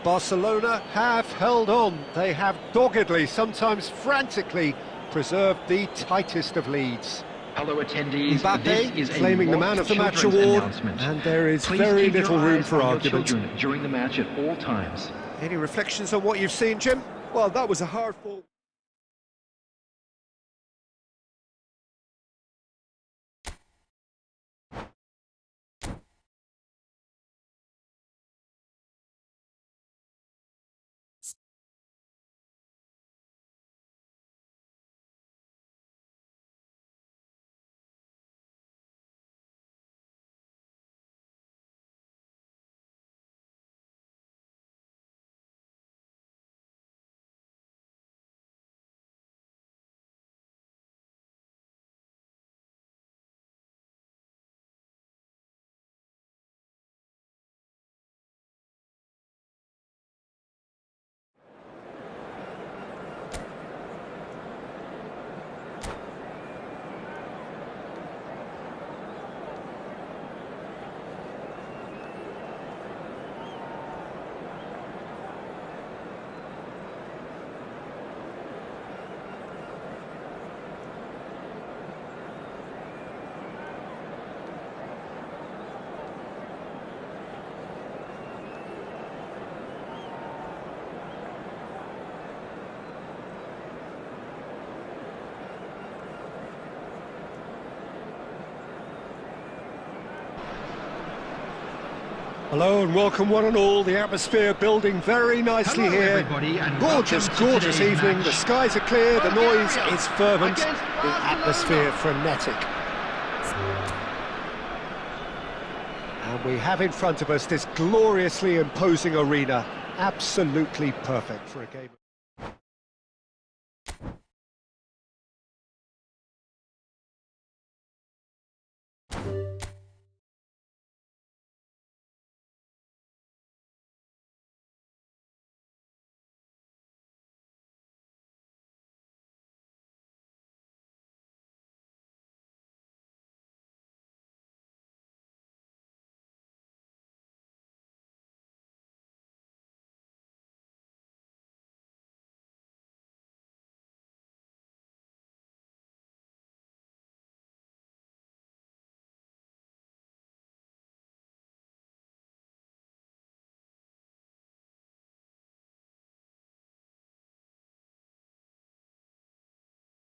Barcelona have held on. They have doggedly, sometimes frantically, preserved the tightest of leads. Hello attendees, Mbappe this is claiming the Man of the Match award, and there is very little room for argument. During the match at all times. Any reflections on what you've seen, Jim? Well, that was a hard fought. Hello and welcome one and all. The atmosphere building very nicely Hello, here. everybody, and Gorgeous, welcome to gorgeous today's evening. match. The skies are clear, the noise Bulgaria is fervent, against the Barcelona. atmosphere frenetic. And we have in front of us this gloriously imposing arena, absolutely perfect for a game.